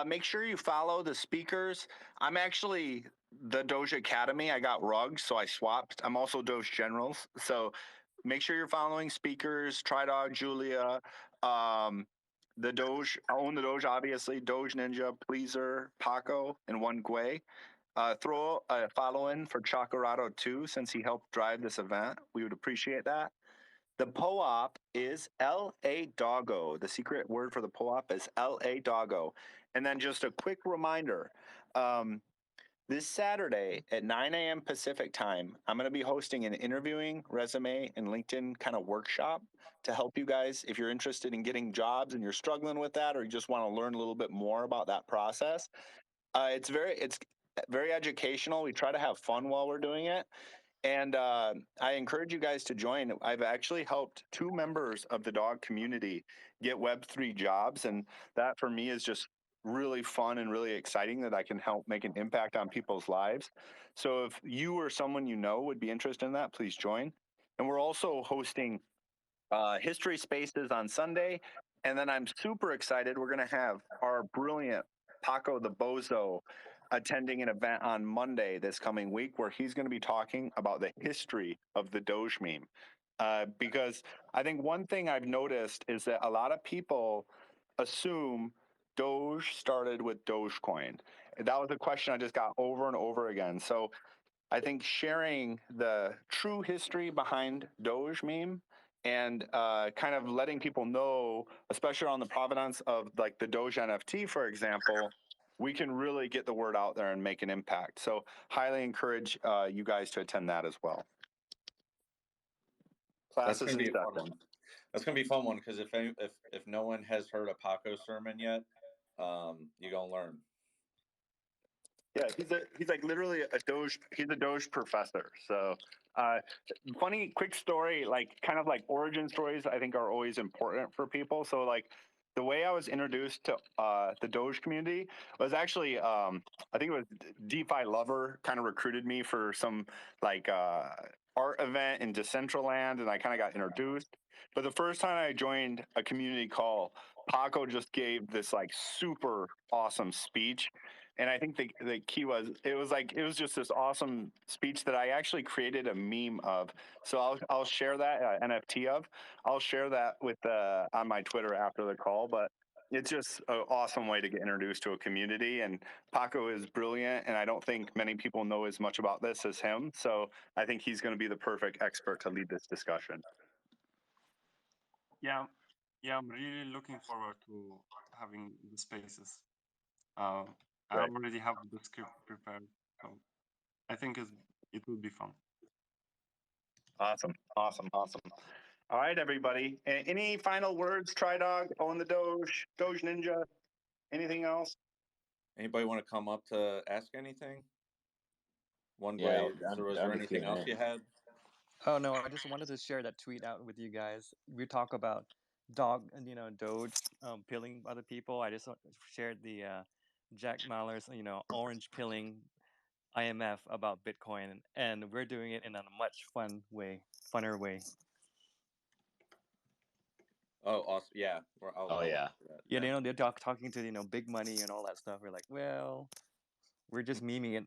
Make sure you follow the speakers. I'm actually the Doge Academy. I got rugs, so I swapped. I'm also Doge Generals. So make sure you're following speakers, TriDog, Julia, the Doge, I own the Doge, obviously, Doge Ninja, Pleaser, Paco, and One Gwei. Throw a follow in for Chacorado too, since he helped drive this event. We would appreciate that. The POAP is DAOge. The secret word for the POAP is DAOge. And then just a quick reminder, this Saturday at 9 a.m. Pacific time, I'm going to be hosting an interviewing, resume, and LinkedIn kind of workshop to help you guys if you're interested in getting jobs and you're struggling with that, or you just want to learn a little bit more about that process. It's very educational. We try to have fun while we're doing it. And I encourage you guys to join. I've actually helped 2 members of the dog community get Web3 jobs. And that for me is just really fun and really exciting that I can help make an impact on people's lives. So if you or someone you know would be interested in that, please join. And we're also hosting history spaces on Sunday. And then I'm super excited. We're going to have our brilliant Paco the Bozo attending an event on Monday this coming week where he's going to be talking about the history of the Doge meme. Because I think one thing I've noticed is that a lot of people assume Doge started with Dogecoin. That was a question I just got over and over again. So I think sharing the true history behind Doge meme and kind of letting people know, especially on the provenance of like the Doge NFT, for example, we can really get the word out there and make an impact. So highly encourage you guys to attend that as well. That's Classes gonna and be a fun sessions. one. That's gonna be a fun one because if no one has heard a Paco sermon yet, you're gonna learn. Yeah, he's like literally a Doge. He's a Doge professor. So, funny quick story, like kind of like origin stories, I think are always important for people. So, like the way I was introduced to the Doge community was actually, I think it was DeFi Lover kind of recruited me for some like art event in Decentraland, and I kind of got introduced. But the first time I joined a community call, Paco just gave this like super awesome speech. And I think the key was it was just this awesome speech that I actually created a meme of. So I'll share that NFT of. I'll share that with on my Twitter after the call. But it's just an awesome way to get introduced to a community. And Paco is brilliant, and I don't think many people know as much about this as him. So I think he's going to be the perfect expert to lead this discussion. Yeah, I'm really looking forward to having the spaces. I Right. already have the script prepared, so I think it will be fun. Awesome. All right, everybody. Any final words? TriDog, Own the Doge, Doge Ninja, anything else? Anybody want to come up to ask anything? One Yeah, way. down- Was down there to anything else Q&A. you had? Oh no, I just wanted to share that tweet out with you guys. We talk about Doge pilling other people. I just shared the Jack Mallers, orange pilling IMF about Bitcoin, and we're doing it in a much funner way. Oh, awesome. Yeah. Oh, yeah. Yeah, they're talking to big money and all that stuff. We're like, well, we're just memeing it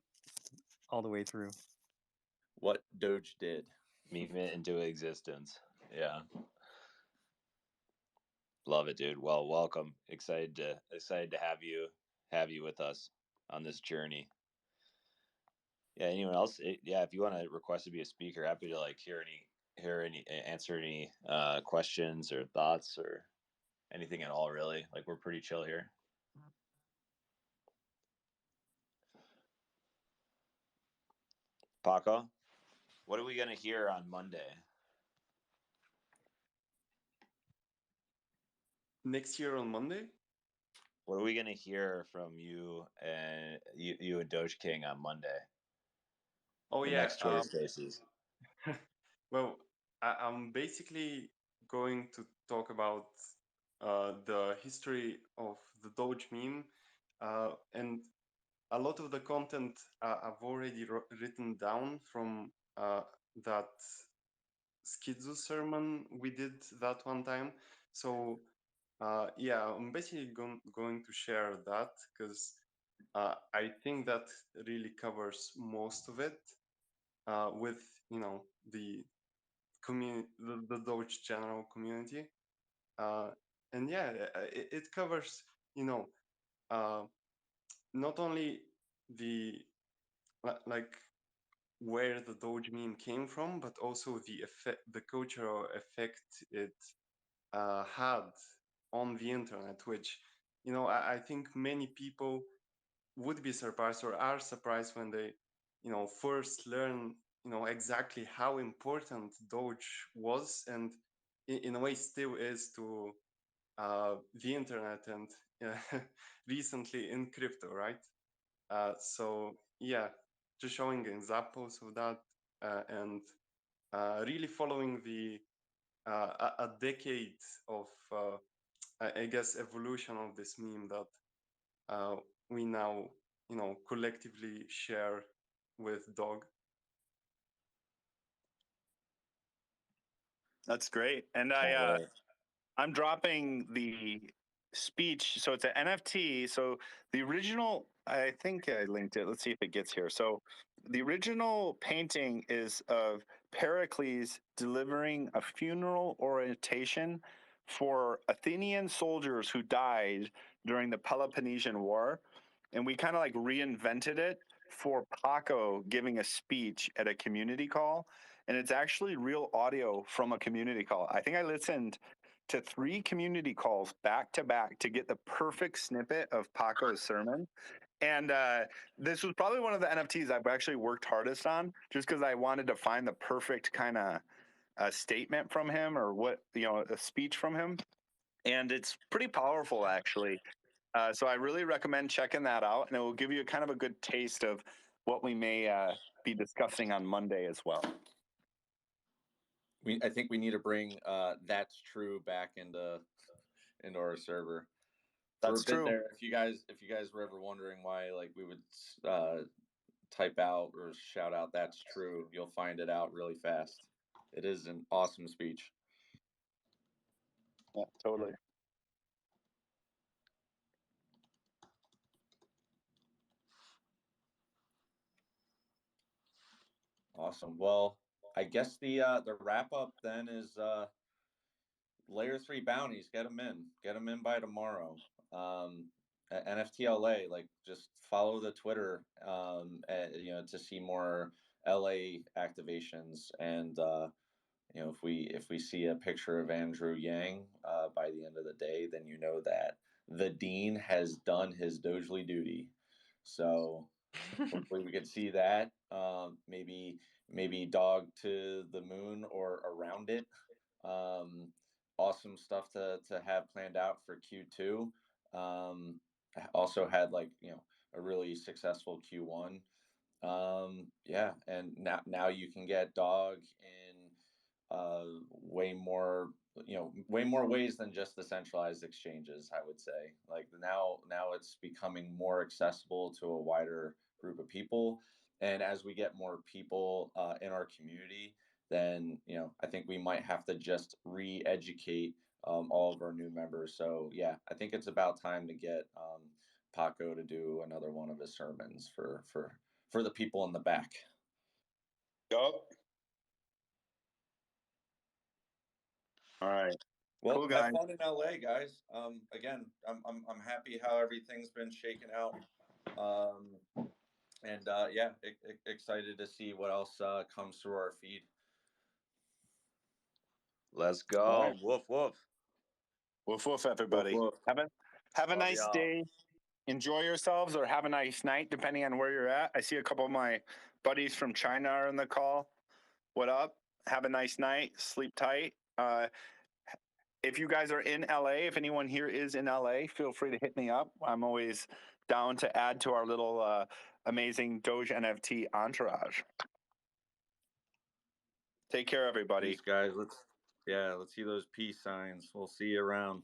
all the way through. What Doge did. Meme it into existence. Yeah. Love it, dude. Well, welcome. Excited to have you with us on this journey. Yeah. Anyone else? Yeah. If you want to request to be a speaker, happy to like answer any questions or thoughts or anything at all. Really, like we're pretty chill here. Paco, what are we gonna hear on Monday? Next year on Monday? What are we gonna hear from you and you and Doge King on Monday? Oh the yeah. next Twitter Spaces. Well, I'm basically going to talk about the history of the Doge meme, and a lot of the content I've already written down from that schizo sermon we did that one time. So yeah, I'm basically going to share that because I think that really covers most of it with the community, the Doge general community, and yeah, it covers not only the like where the Doge meme came from, but also the cultural effect it had on the internet, which I think many people would be surprised or are surprised when they first learn exactly how important Doge was and in a way still is to the internet and recently in crypto, right? So yeah, just showing examples of that and really following the a decade of I guess evolution of this meme that we now collectively share with Dog. That's great. And I'm dropping the speech. So it's an NFT. So the original, I think I linked it. Let's see if it gets here. So the original painting is of Pericles delivering a funeral orientation for Athenian soldiers who died during the Peloponnesian War. And we kind of like reinvented it for Paco giving a speech at a community call. And it's actually real audio from a community call. I think I listened to 3 community calls back to back to get the perfect snippet of Paco's sermon. And this was probably one of the NFTs I've actually worked hardest on just because I wanted to find the perfect kind of statement from him or a speech from him. And it's pretty powerful, actually. So I really recommend checking that out, and it will give you kind of a good taste of what we may be discussing on Monday as well. I think we need to bring That's True back into our server. That's true. There. If you guys were ever wondering why like we would type out or shout out That's True, you'll find it out really fast. It is an awesome speech. Yeah, totally. Awesome. Well, I guess the wrap up then is layer 3 bounties. Get them in. Get them in by tomorrow. NFTLA, like just follow the Twitter, to see more LA activations. And if we see a picture of Andrew Yang by the end of the day, then you know that the dean has done his Dogely duty. So hopefully we could see that. Maybe dog to the moon or around it. Awesome stuff to have planned out for Q2. Also had a really successful Q1. Yeah, and now you can get dog in way more ways than just the centralized exchanges. I would say, like, now it's becoming more accessible to a wider group of people, and as we get more people in our community, then I think we might have to just re-educate all of our new members. So yeah, I think it's about time to get Paco to do another one of his sermons for the people in the back. Yup. All right. Well, Cool, have guys. fun in LA, guys. Again, I'm happy how everything's been shaken out. And yeah, excited to see what else comes through our feed. Let's go. All right. Woof woof. Woof woof, everybody. Woof, woof. Have a Love nice y'all. day. Enjoy yourselves, or have a nice night, depending on where you're at. I see a couple of my buddies from China are in the call. What up? Have a nice night. Sleep tight. If you guys are in LA, if anyone here is in LA, feel free to hit me up. I'm always down to add to our little amazing Doge NFT entourage. Take care, everybody. Peace, guys. Let's see those peace signs. We'll see you around.